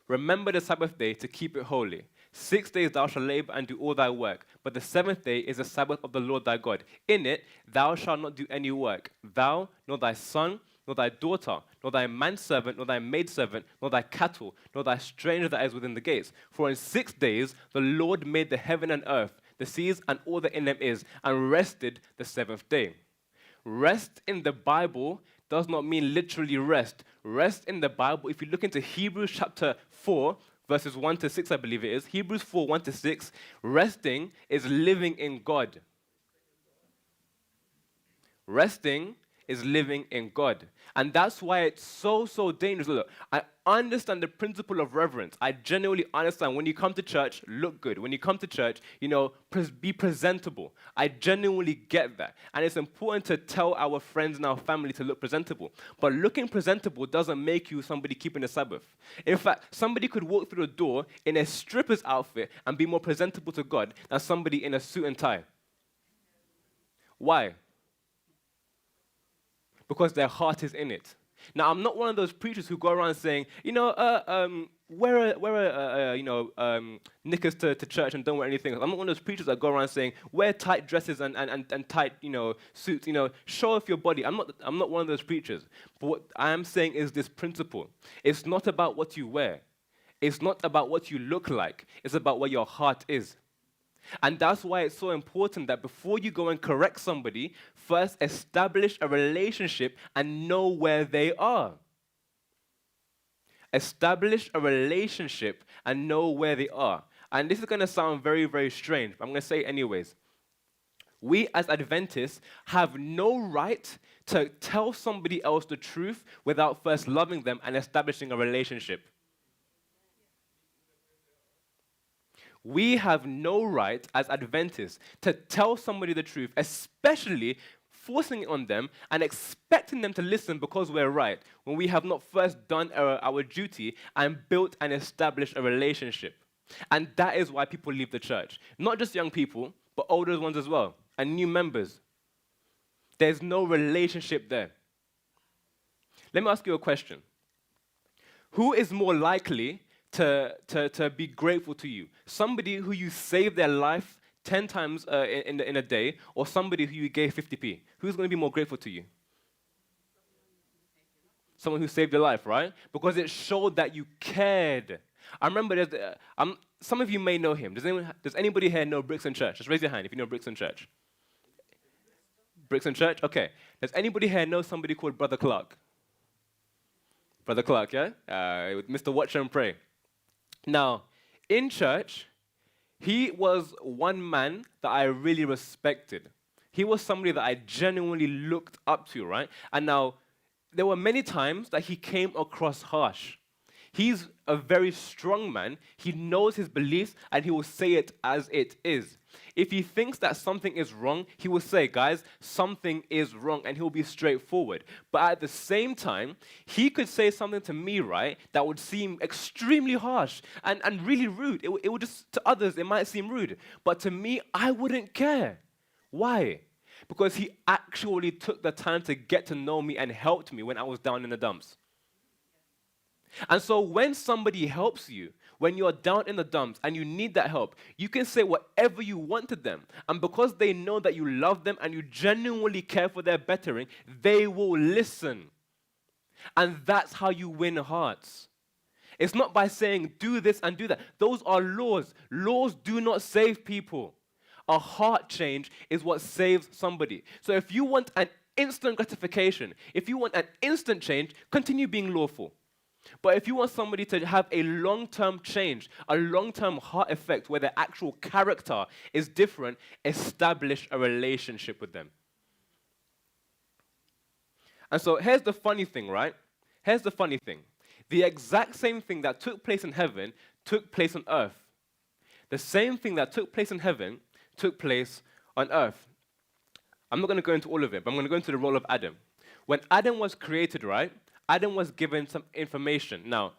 Remember the Sabbath day to keep it holy. 6 days thou shalt labor and do all thy work, but the seventh day is the Sabbath of the Lord thy God. In it thou shalt not do any work, thou, nor thy son, nor thy daughter, nor thy manservant, nor thy maidservant, nor thy cattle, nor thy stranger that is within the gates. For in 6 days the Lord made the heaven and earth, the seas and all that in them is, and rested the seventh day. Rest in the Bible does not mean literally rest. Rest in the Bible, if you look into Hebrews chapter 4, verses 1 to 6, I believe it is, Hebrews 4, 1 to 6, resting is living in God. Resting is living in God. And that's why it's so dangerous. Look, I understand the principle of reverence. I genuinely understand when you come to church, look good. When you come to church, be presentable. I genuinely get that. And it's important to tell our friends and our family to look presentable. But looking presentable doesn't make you somebody keeping the Sabbath. In fact, somebody could walk through the door in a stripper's outfit and be more presentable to God than somebody in a suit and tie. Why? Because their heart is in it. Now, I'm not one of those preachers who go around saying, wear knickers to church and don't wear anything. I'm not one of those preachers that go around saying, wear tight dresses and tight, suits. Show off your body. I'm not one of those preachers. But what I am saying is this principle. It's not about what you wear. It's not about what you look like. It's about where your heart is. And that's why it's so important that before you go and correct somebody, first establish a relationship and know where they are. Establish a relationship and know where they are. And this is going to sound very, very strange, but I'm going to say it anyways. We as Adventists have no right to tell somebody else the truth without first loving them and establishing a relationship. We have no right as Adventists to tell somebody the truth, especially forcing it on them and expecting them to listen because we're right, when we have not first done our duty and built and established a relationship. And that is why people leave the church. Not just young people, but older ones as well, and new members. There's no relationship there. Let me ask you a question. Who is more likely to be grateful to you? Somebody who you saved their life 10 times in a day, or somebody who you gave 50p? Who's going to be more grateful to you? Someone who saved your life, right? Because it showed that you cared. I remember some of you may know him. Does anybody here know Brixton Church? Just raise your hand if you know Brixton Church. Brixton Church? Okay. Does anybody here know somebody called Brother Clark? Brother Clark, yeah? With Mr. Watch and Pray. Now, in church, he was one man that I really respected. He was somebody that I genuinely looked up to, right? And now, there were many times that he came across harsh. He's a very strong man. He knows his beliefs, and he will say it as it is. If he thinks that something is wrong, he will say, guys, something is wrong, and he'll be straightforward. But at the same time, he could say something to me, right, that would seem extremely harsh and really rude. It would just, to others, it might seem rude. But to me, I wouldn't care. Why? Because he actually took the time to get to know me and helped me when I was down in the dumps. And so when somebody helps you, when you're down in the dumps and you need that help, you can say whatever you want to them. And because they know that you love them and you genuinely care for their bettering, they will listen. And that's how you win hearts. It's not by saying, do this and do that. Those are laws. Laws do not save people. A heart change is what saves somebody. So if you want an instant gratification, if you want an instant change, continue being lawful. But if you want somebody to have a long-term change, a long-term heart effect where their actual character is different, establish a relationship with them. And so here's the funny thing, right? Here's the funny thing. The exact same thing that took place in heaven took place on earth. The same thing that took place in heaven took place on earth. I'm not going to go into all of it, but I'm going to go into the role of Adam. When Adam was created, right, Adam was given some information. Now,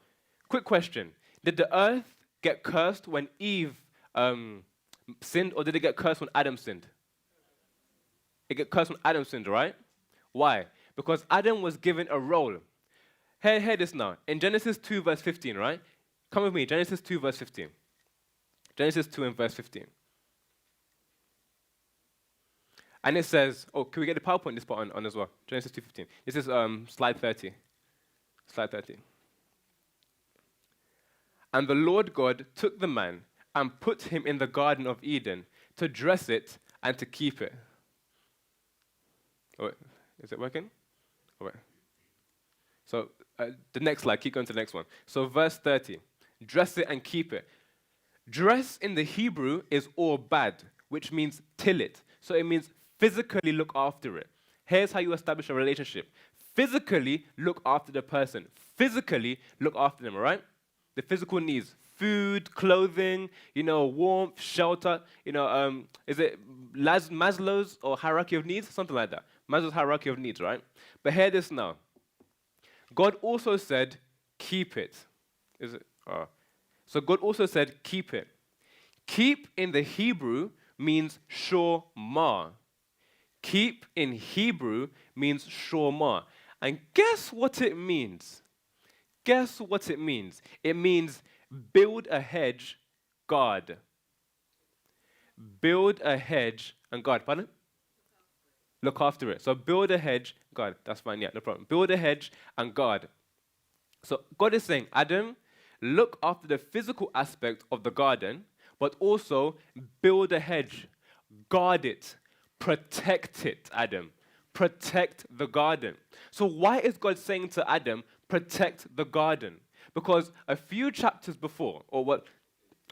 quick question. Did the earth get cursed when Eve sinned, or did it get cursed when Adam sinned? It got cursed when Adam sinned, right? Why? Because Adam was given a role. Hear this now. In Genesis 2, verse 15, right? Come with me, Genesis 2, verse 15. Genesis 2 and verse 15. And it says, oh, can we get the PowerPoint this part on as well? Genesis 2:15. This is slide 30. Slide 30. And the Lord God took the man and put him in the Garden of Eden to dress it and to keep it. Oh, wait. Is it working? Oh, wait. So the next slide, keep going to the next one. So verse 30. Dress it and keep it. Dress in the Hebrew is bad, which means till it. So it means physically look after it. Here's how you establish a relationship. Physically look after the person. Physically look after them, all right? The physical needs. Food, clothing, warmth, shelter. Is it Maslow's or hierarchy of needs? Something like that. Maslow's hierarchy of needs, right? But hear this now. God also said, keep it. Is it? So God also said, keep it. Keep in the Hebrew means shomar. Keep in Hebrew means shomar. And guess what it means? Guess what it means? It means build a hedge, guard. Build a hedge and guard. Pardon? Look after it. So build a hedge, guard. That's fine, yeah, no problem. Build a hedge and guard. So God is saying, Adam, look after the physical aspect of the garden, but also build a hedge, guard it, protect it, Adam. Protect the garden. So why is God saying to Adam, protect the garden? Because a few chapters before,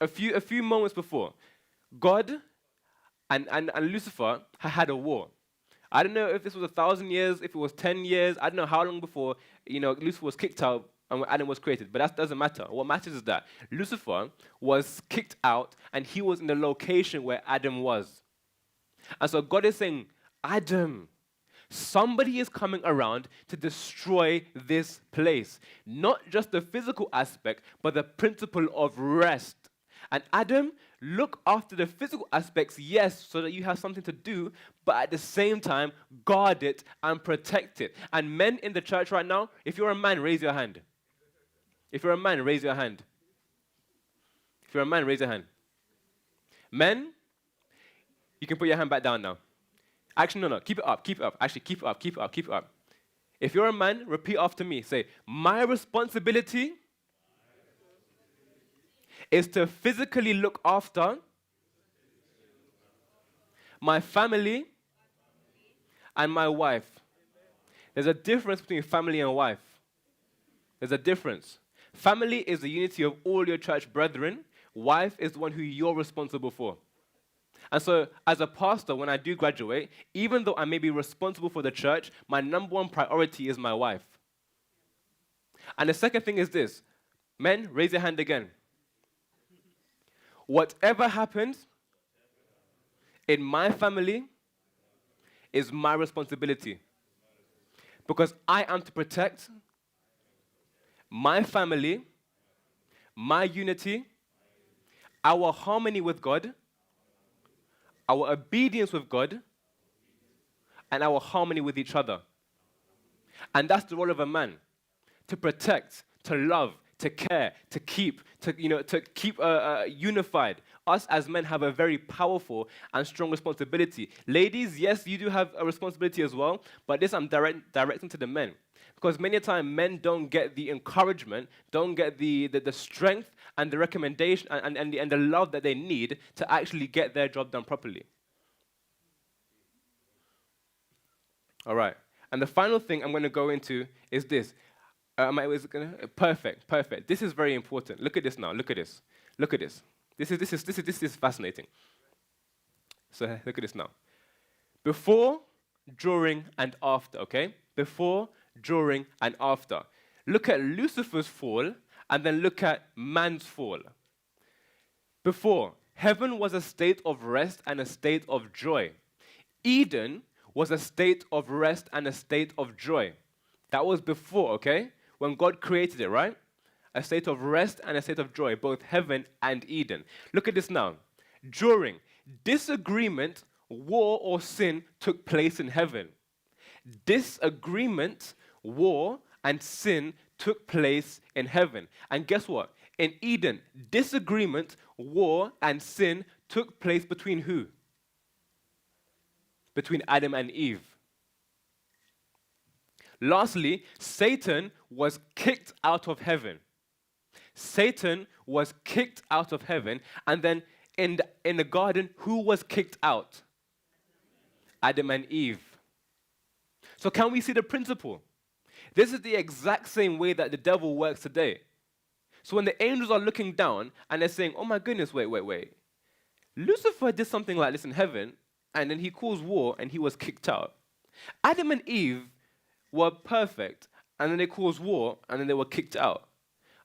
a few moments before, God and Lucifer had a war. I don't know if this was 1,000 years, if it was 10 years, I don't know how long before, Lucifer was kicked out and when Adam was created, but that doesn't matter. What matters is that Lucifer was kicked out and he was in the location where Adam was. And so God is saying, Adam, somebody is coming around to destroy this place. Not just the physical aspect, but the principle of rest. And Adam, look after the physical aspects, yes, so that you have something to do, but at the same time, guard it and protect it. And men in the church right now, if you're a man, raise your hand. If you're a man, raise your hand. If you're a man, raise your hand. Men, you can put your hand back down now. Actually, no, keep it up, keep it up. Actually, keep it up, keep it up, keep it up. If you're a man, repeat after me. Say, my responsibility is to physically look after my family and my wife. There's a difference between family and wife. There's a difference. Family is the unity of all your church brethren. Wife is the one who you're responsible for. And so, as a pastor, when I do graduate, even though I may be responsible for the church, my number one priority is my wife. And the second thing is this. Men, raise your hand again. Whatever happens in my family is my responsibility. Because I am to protect my family, my unity, our harmony with God, our obedience with God, and our harmony with each other. And that's the role of a man, to protect, to love, to care, to keep, unified. Us as men have a very powerful and strong responsibility. Ladies, yes, you do have a responsibility as well, but this I'm directing to the men. Because many times men don't get the encouragement, don't get the strength and the recommendation and the love that they need to actually get their job done properly. All right. And the final thing I'm going to go into is this. Perfect, perfect. This is very important. Look at this now. Look at this. Look at this. This is fascinating. So look at this now. Before, during, and after, okay? Before, during, and after. Look at Lucifer's fall, and then look at man's fall. Before, heaven was a state of rest and a state of joy. Eden was a state of rest and a state of joy. That was before, okay? When God created it, right? A state of rest and a state of joy, both heaven and Eden. Look at this now. During, disagreement, war, or sin took place in heaven. Disagreement, war, and sin took place in heaven. And guess what? In Eden, disagreement, war, and sin took place between who? Between Adam and Eve. Lastly, Satan was kicked out of heaven. Satan was kicked out of heaven, and then in the garden, who was kicked out? Adam and Eve. So can we see the principle? This is the exact same way that the devil works today. So when the angels are looking down and they're saying, oh my goodness, wait. Lucifer did something like this in heaven, and then he caused war and he was kicked out. Adam and Eve were perfect, and then they caused war, and then they were kicked out.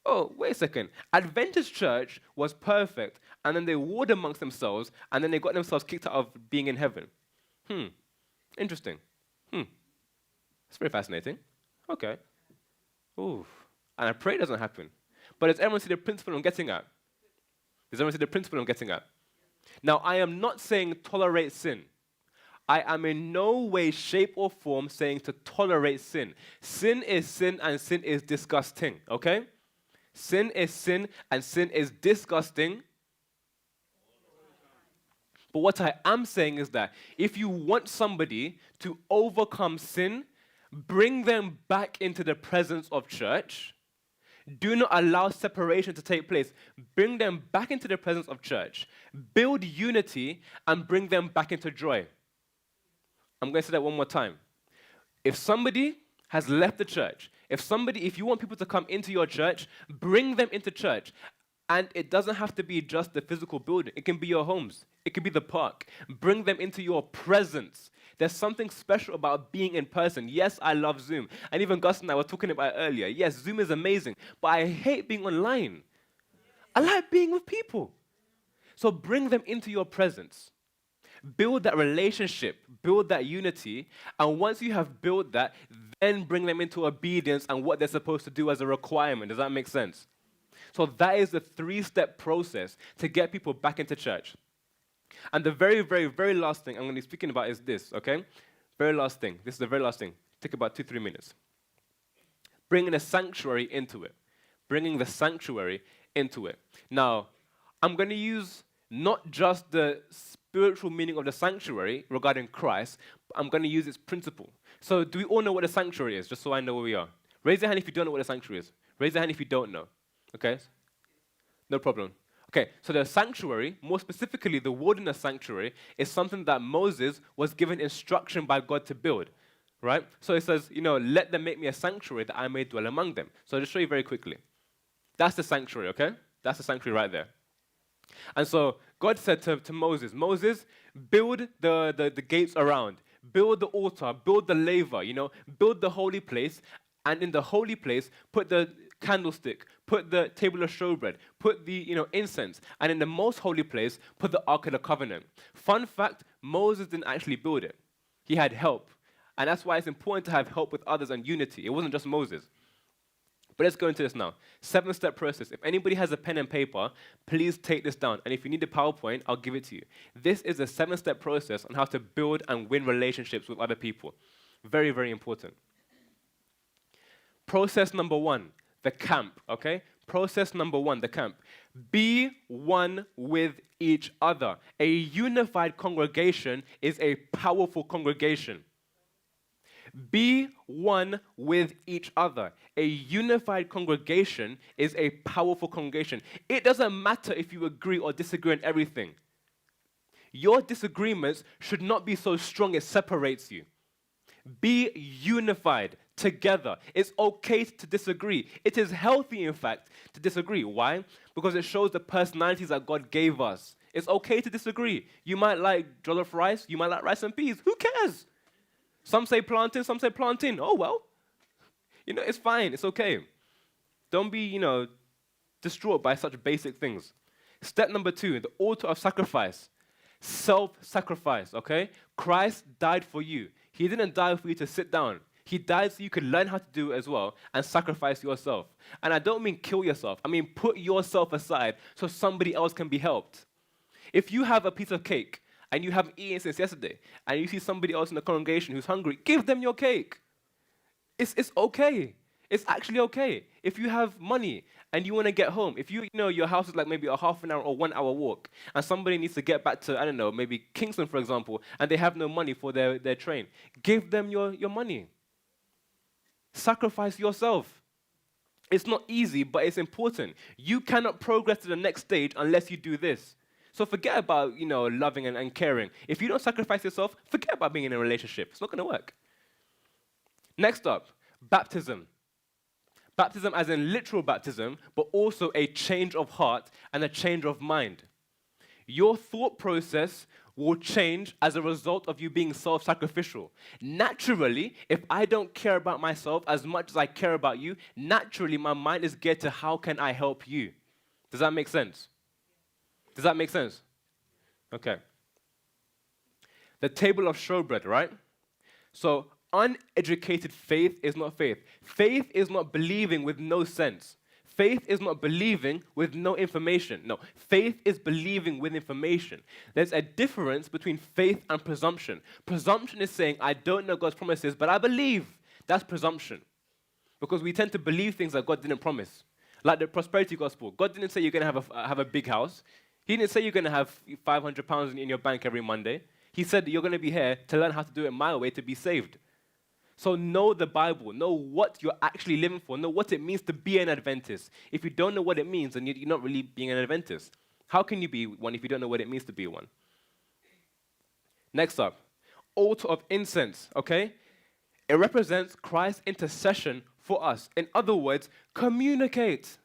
Oh, wait a second. Adventist church was perfect, and then they warred amongst themselves, and then they got themselves kicked out of being in heaven. Interesting. It's very fascinating. Okay. Ooh. And I pray it doesn't happen. But does everyone see the principle I'm getting at? Does everyone see the principle I'm getting at? Now, I am not saying tolerate sin. I am in no way, shape, or form saying to tolerate sin. Sin is sin, and sin is disgusting, okay? Sin is sin, and sin is disgusting. But what I am saying is that if you want somebody to overcome sin, bring them back into the presence of church. Do not allow separation to take place. Bring them back into the presence of church. Build unity and bring them back into joy. I'm going to say that one more time. If somebody has left the church, if you want people to come into your church, bring them into church. And it doesn't have to be just the physical building. It can be your homes. It can be the park. Bring them into your presence. There's something special about being in person. Yes, I love Zoom. And even Gus and I were talking about it earlier. Yes, Zoom is amazing. But I hate being online. I like being with people. So bring them into your presence. Build that relationship. Build that unity. And once you have built that, then bring them into obedience and what they're supposed to do as a requirement. Does that make sense? So that is the 3-step process to get people back into church. And the very, very, very last thing I'm going to be speaking about is this, okay? Very last thing. This is the very last thing. Take about 2-3 minutes. Bringing the sanctuary into it. Bringing the sanctuary into it. Now, I'm going to use not just the spiritual meaning of the sanctuary regarding Christ, but I'm going to use its principle. So do we all know what the sanctuary is, just so I know where we are? Raise your hand if you don't know what the sanctuary is. Raise your hand if you don't know. Okay? No problem. Okay, so the sanctuary, more specifically the wilderness sanctuary, is something that Moses was given instruction by God to build, right? So it says, let them make me a sanctuary that I may dwell among them. So I'll just show you very quickly. That's the sanctuary, okay? That's the sanctuary right there. And so God said to Moses, build the gates around, build the altar, build the laver, build the holy place, and in the holy place, put the candlestick, put the table of showbread, put the incense, and in the most holy place, put the Ark of the Covenant. Fun fact, Moses didn't actually build it. He had help. And that's why it's important to have help with others and unity. It wasn't just Moses. But let's go into this now. 7-step process. If anybody has a pen and paper, please take this down. And if you need a PowerPoint, I'll give it to you. This is a 7-step process on how to build and win relationships with other people. Very, very important. Process number 1. The camp, okay? Process number 1, the camp. Be one with each other. A unified congregation is a powerful congregation. Be one with each other. A unified congregation is a powerful congregation. It doesn't matter if you agree or disagree on everything. Your disagreements should not be so strong it separates you. Be unified together. It's okay to disagree. It is healthy, in fact, to disagree. Why? Because it shows the personalities that God gave us. It's okay to disagree. You might like jollof rice. You might like rice and peas. Who cares? Some say plantain, some say plantain. Oh, well. It's fine. It's okay. Don't be, distraught by such basic things. Step number 2, the altar of sacrifice. Self-sacrifice, okay? Christ died for you. He didn't die for you to sit down. He died so you could learn how to do it as well and sacrifice yourself. And I don't mean kill yourself. I mean put yourself aside so somebody else can be helped. If you have a piece of cake and you haven't eaten since yesterday and you see somebody else in the congregation who's hungry, give them your cake. It's okay. It's actually okay. If you have money and you want to get home, if your house is like maybe a half an hour or 1 hour walk, and somebody needs to get back to, I don't know, maybe Kingston, for example, and they have no money for their train, give them your money. Sacrifice yourself. It's not easy, but it's important. You cannot progress to the next stage unless you do this. So forget about, loving and caring. If you don't sacrifice yourself, forget about being in a relationship. It's not going to work. Next up, baptism. Baptism as in literal baptism, but also a change of heart and a change of mind. Your thought process will change as a result of you being self-sacrificial. Naturally, if I don't care about myself as much as I care about you, naturally my mind is geared to how can I help you. Does that make sense? Does that make sense? Okay. The table of showbread, right? So uneducated faith is not faith. Faith is not believing with no sense. Faith is not believing with no information. No, faith is believing with information. There's a difference between faith and presumption. Presumption is saying, I don't know God's promises, but I believe. That's presumption. Because we tend to believe things that God didn't promise. Like the prosperity gospel. God didn't say you're going to have a big house. He didn't say you're going to have £500 in your bank every Monday. He said that you're going to be here to learn how to do it my way to be saved. So know the Bible. Know what you're actually living for. Know what it means to be an Adventist. If you don't know what it means, then you're not really being an Adventist. How can you be one if you don't know what it means to be one? Next up, altar of incense, okay? It represents Christ's intercession for us. In other words, communicate.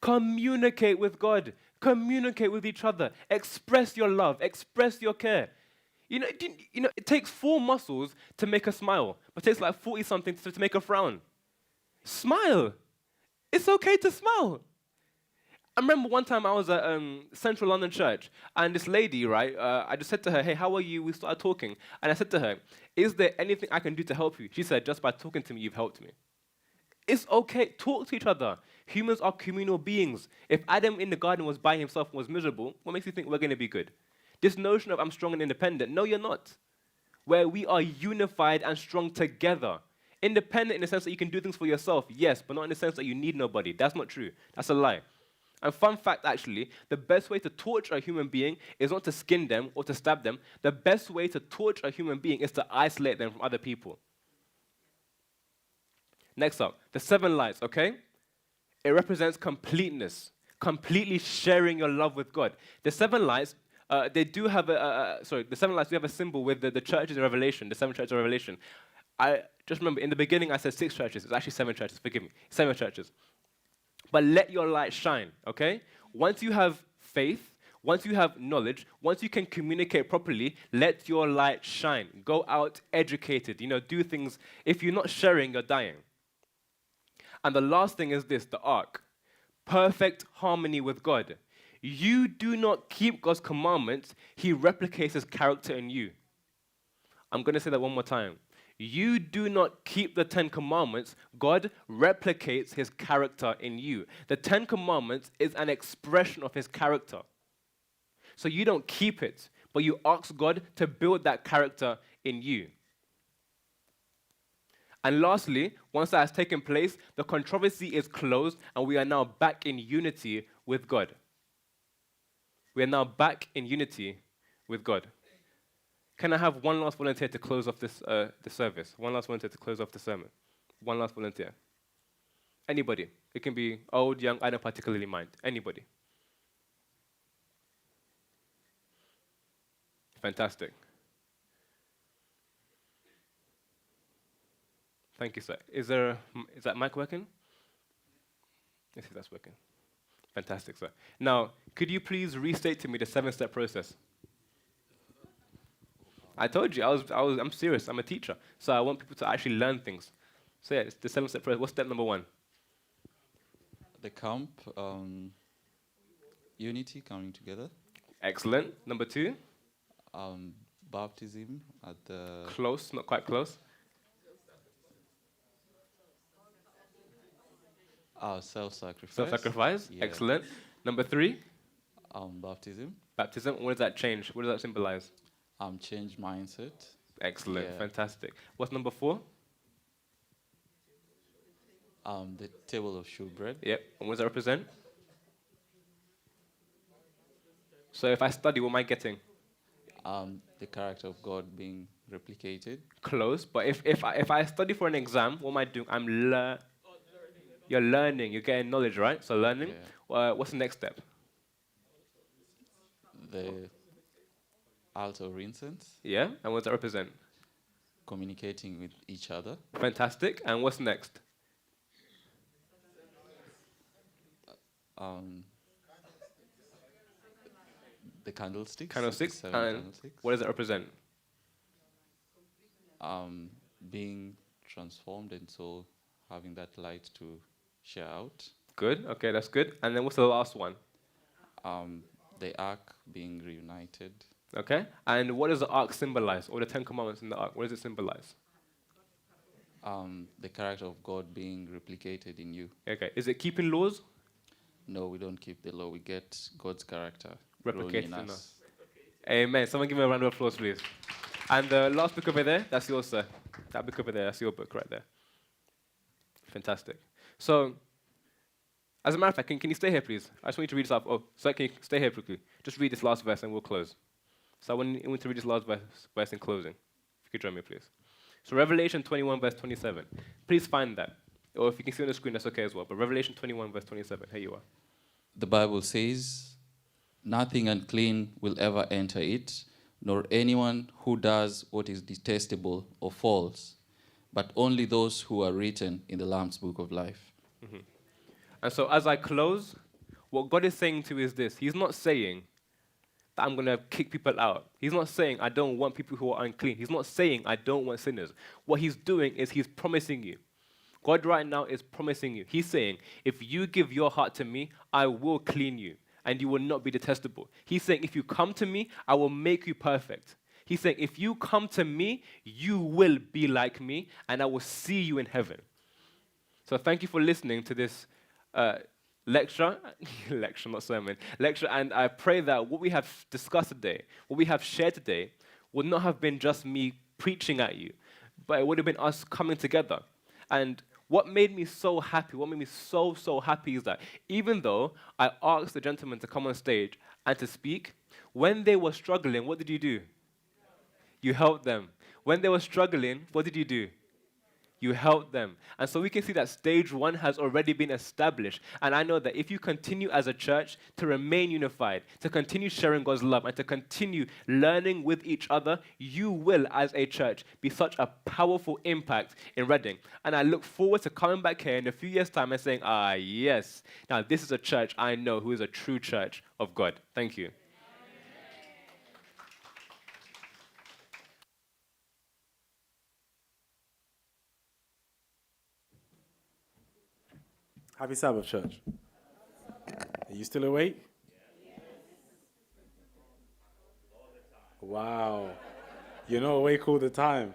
Communicate with God. Communicate with each other. Express your love. Express your care. It takes 4 muscles to make a smile, but it takes like 40-something to make a frown. Smile. It's okay to smile. I remember one time I was at Central London Church, and this lady, right, I just said to her, hey, how are you? We started talking, and I said to her, is there anything I can do to help you? She said, just by talking to me, you've helped me. It's okay. Talk to each other. Humans are communal beings. If Adam in the garden was by himself and was miserable, what makes you think we're going to be good? This notion of I'm strong and independent, no, you're not. Where we are unified and strong together. Independent in the sense that you can do things for yourself, yes, but not in the sense that you need nobody. That's not true. That's a lie. And fun fact, actually, the best way to torture a human being is not to skin them or to stab them. The best way to torture a human being is to isolate them from other people. Next up, the 7 lights, okay? It represents completeness, completely sharing your love with God. The 7 lights, they do have the 7 lights do have a symbol with the churches in Revelation, the 7 churches of Revelation. I just remember, in the beginning I said 6 churches. It's actually 7 churches, forgive me, 7 churches. But let your light shine, okay? Once you have faith, once you have knowledge, once you can communicate properly, let your light shine. Go out educated, do things. If you're not sharing, you're dying. And the last thing is this, the ark. Perfect harmony with God. You do not keep God's commandments, he replicates his character in you. I'm going to say that one more time. You do not keep the 10 commandments, God replicates his character in you. The 10 commandments is an expression of his character. So you don't keep it, but you ask God to build that character in you. And lastly, once that has taken place, the controversy is closed and we are now back in unity with God. We are now back in unity with God. Can I have one last volunteer to close off this service? One last volunteer to close off the sermon. One last volunteer. Anybody. It can be old, young, I don't particularly mind. Anybody. Fantastic. Thank you, sir. Is that mic working? Let's see if that's working. Fantastic, sir. Now, could you please restate to me the 7-step process? I told you, I'm serious. I'm a teacher, so I want people to actually learn things. So yeah, it's the 7-step process. What's step number 1? The camp, unity, coming together. Excellent. Number 2? Baptism at the... Close, not quite close. Self-sacrifice. Self-sacrifice. Yeah. Excellent. Number 3? Baptism. Baptism. What does that change? What does that symbolize? Change mindset. Excellent. Yeah. Fantastic. What's number 4? The table of shewbread. Yep. And what does that represent? So if I study, what am I getting? The character of God being replicated. Close. But if I study for an exam, what am I doing? You're learning. You're getting knowledge, right? So learning. Yeah. What's the next step? The altar of incense. Yeah. And what does that represent? Communicating with each other. Fantastic. And what's next? The candlesticks. Candlesticks. 7 And candlesticks. what does that represent? Being transformed, and so having that light to share out. Good. Okay, that's good. And then what's the last one? The ark being reunited. Okay. And what does the ark symbolize? Or the 10 Commandments in the ark? What does it symbolize? The character of God being replicated in you. Okay. Is it keeping laws? No, we don't keep the law. We get God's character Replicated growing in in us. us. Amen. Someone give me a round of applause, please. And the last book over there, that's yours, sir. That book over there, that's your book right there. Fantastic. So, as a matter of fact, can you stay here, please? I just want you to read this up. Oh, sir, can you stay here quickly? Just read this last verse and we'll close. So I want to read this last verse in closing. If you could join me, please. So Revelation 21, verse 27. Please find that. Or if you can see on the screen, that's okay as well. But Revelation 21, verse 27. Here you are. The Bible says, "Nothing unclean will ever enter it, nor anyone who does what is detestable or false, but only those who are written in the Lamb's book of life." Mm-hmm. And so as I close, what God is saying to you is this. He's not saying that I'm going to kick people out. He's not saying I don't want people who are unclean. He's not saying I don't want sinners. What he's doing is he's promising you. God right now is promising you. He's saying, if you give your heart to me, I will clean you, and you will not be detestable. He's saying, if you come to me, I will make you perfect. He's saying, if you come to me, you will be like me, and I will see you in heaven. So thank you for listening to this lecture, not sermon, lecture, and I pray that what we have discussed today, what we have shared today, would not have been just me preaching at you, but it would have been us coming together. And what made me so happy, what made me so happy is that even though I asked the gentleman to come on stage and to speak, when they were struggling, what did you do? You helped them. When they were struggling, what did you do? You helped them. And so we can see that stage 1 has already been established. And I know that if you continue as a church to remain unified, to continue sharing God's love, and to continue learning with each other, you will, as a church, be such a powerful impact in Reading. And I look forward to coming back here in a few years' time and saying, yes, now this is a church I know who is a true church of God. Thank you. Happy Sabbath, church. Are you still awake? Wow. You're not awake all the time.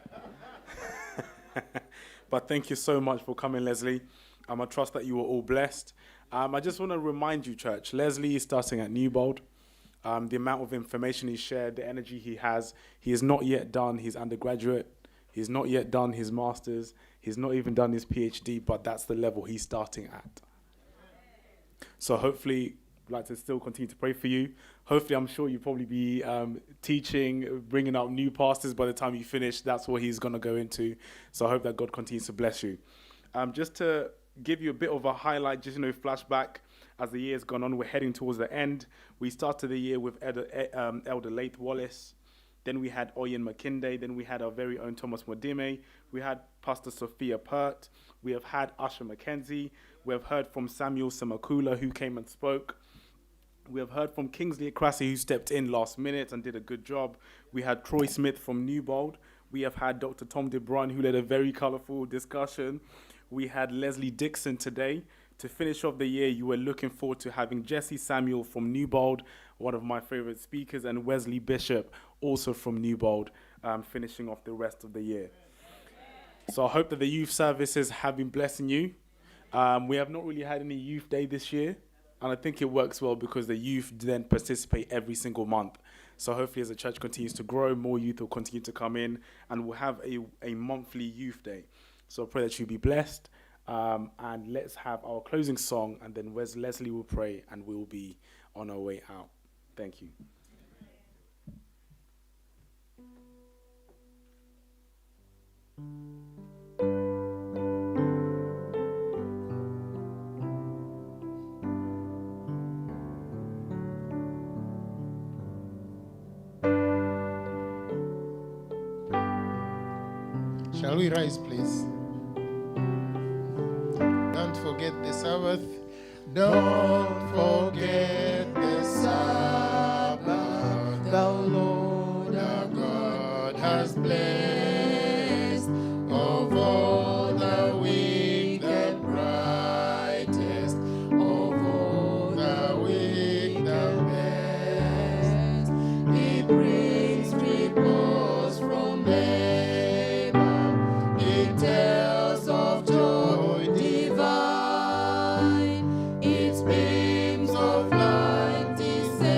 But thank you so much for coming, Leslie. I trust that you were all blessed. I just want to remind you, church, Leslie is starting at Newbold. The amount of information he shared, the energy he has, he is not yet done his undergraduate. He's not yet done his master's. He's not even done his PhD, but that's the level he's starting at. So hopefully, I'd like to still continue to pray for you. Hopefully, I'm sure you'll probably be teaching, bringing up new pastors by the time you finish. That's what he's going to go into. So I hope that God continues to bless you. Just to give you a bit of a highlight, just, flashback, as the year's gone on, we're heading towards the end. We started the year with Elder Laith Wallace. Then we had Oyen McKinday. Then we had our very own Thomas Modime. We had Pastor Sophia Pert. We have had Usher Mackenzie. We have heard from Samuel Samakula, who came and spoke. We have heard from Kingsley Akrasi, who stepped in last minute and did a good job. We had Troy Smith from Newbold. We have had Dr. Tom DeBrun, who led a very colorful discussion. We had Leslie Dixon today. To finish off the year, you were looking forward to having Jesse Samuel from Newbold, one of my favorite speakers, and Wesley Bishop, also from Newbold, finishing off the rest of the year. So I hope that the youth services have been blessing you. We have not really had any youth day this year, and I think it works well because the youth then participate every single month. So hopefully as the church continues to grow, more youth will continue to come in, and we'll have a monthly youth day. So I pray that you be blessed. And let's have our closing song, and then Leslie will pray, and we'll be on our way out. Thank you. Shall we rise, please? Don't forget the Sabbath. Don't forget the Sabbath. The Lord our God has blessed. Of all the week the brightest. Of all the week the best. He brings repose from labor. He tells of joy divine. Its beams of light descending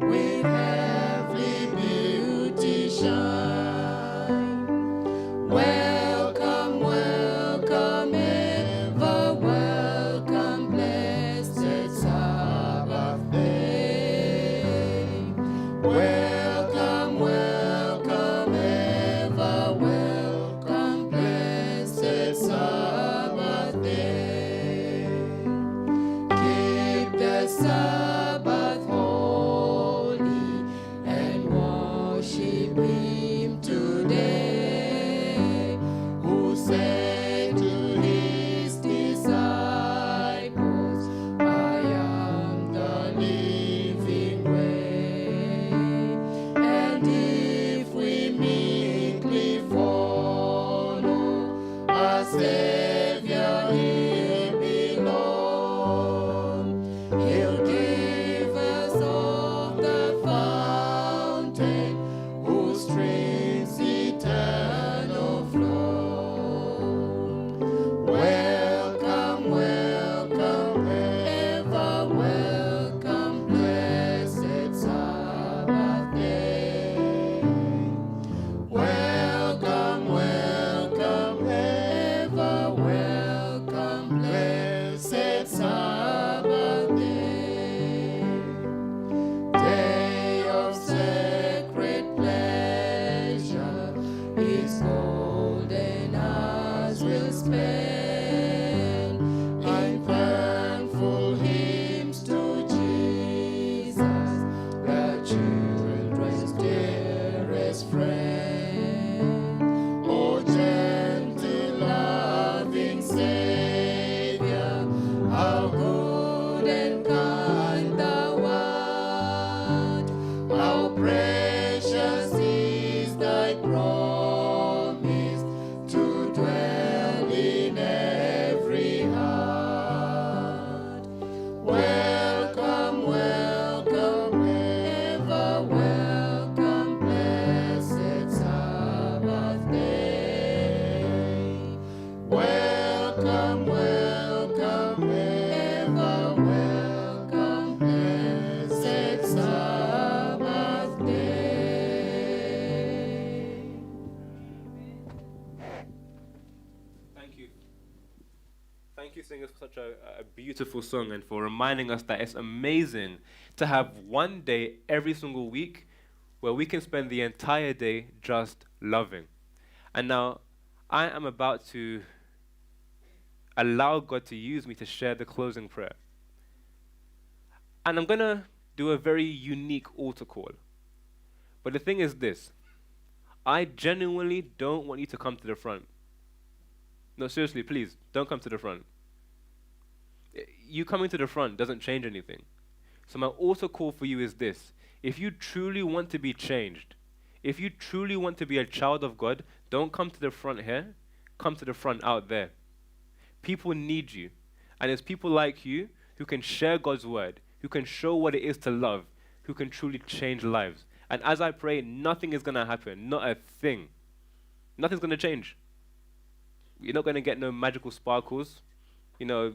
with heavenly beauty shine. Welcome, welcome, ever welcome, blessed Sabbath day. Welcome, welcome, ever welcome, blessed Sabbath day. Keep the Sabbath holy and worship Him today, who said to His disciples, I am the living way. And if we meekly follow our Savior here below, He'll give us of the fountain whose streams eternal flow. Welcome, welcome, ever welcome, blessed Sabbath day. Welcome, welcome, ever welcome, blessed Sabbath day. Day of sacred pleasure is golden as we'll spend in thankful hymns to Jesus, the children's dearest friend. O gentle, loving Savior, how good and kind thou art. How precious is thy promise to dwell in every heart. Welcome, welcome, ever welcome, blessed Sabbath day. Welcome, welcome, ever welcome, blessed Sabbath day. Thank you. Thank you, singers, for such a beautiful song and for reminding us that it's amazing to have one day every single week where we can spend the entire day just loving. And now, I am about to allow God to use me to share the closing prayer. And I'm going to do a very unique altar call. But the thing is this. I genuinely don't want you to come to the front. No, seriously, please, don't come to the front. You coming to the front doesn't change anything. So my also call for you is this. If you truly want to be changed, if you truly want to be a child of God, don't come to the front here, come to the front out there. People need you. And it's people like you who can share God's word, who can show what it is to love, who can truly change lives. And as I pray, nothing is going to happen, not a thing. Nothing's going to change. You're not going to get no magical sparkles. You know,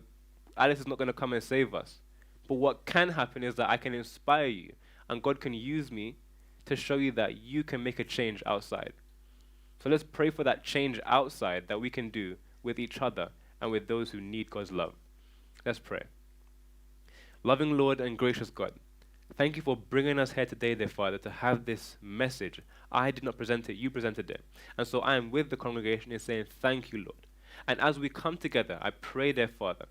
Alice is not going to come and save us. But what can happen is that I can inspire you, and God can use me to show you that you can make a change outside. So let's pray for that change outside that we can do with each other and with those who need God's love. Let's pray. Loving Lord and gracious God, thank you for bringing us here today, dear Father, to have this message. I did not present it, you presented it. And so I am with the congregation in saying, thank you, Lord. And as we come together, I pray, dear Father,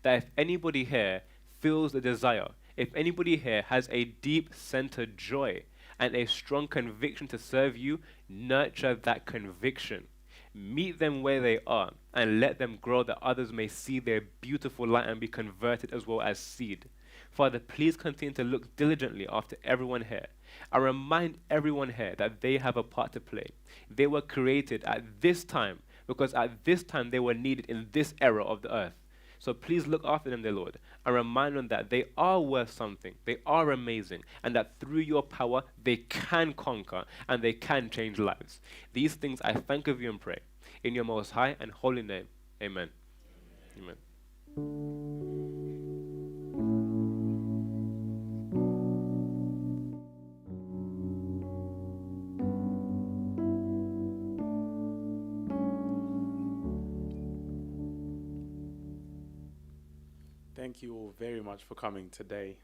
that if anybody here feels the desire, if anybody here has a deep-centered joy and a strong conviction to serve you, nurture that conviction. Meet them where they are and let them grow that others may see their beautiful light and be converted as well as seed. Father, please continue to look diligently after everyone here. I remind everyone here that they have a part to play. They were created at this time because at this time they were needed in this era of the earth. So please look after them, dear Lord, and remind them that they are worth something, they are amazing, and that through your power they can conquer and they can change lives. These things I thank of you and pray. In your most high and holy name, amen. Amen. Thank you all very much for coming today.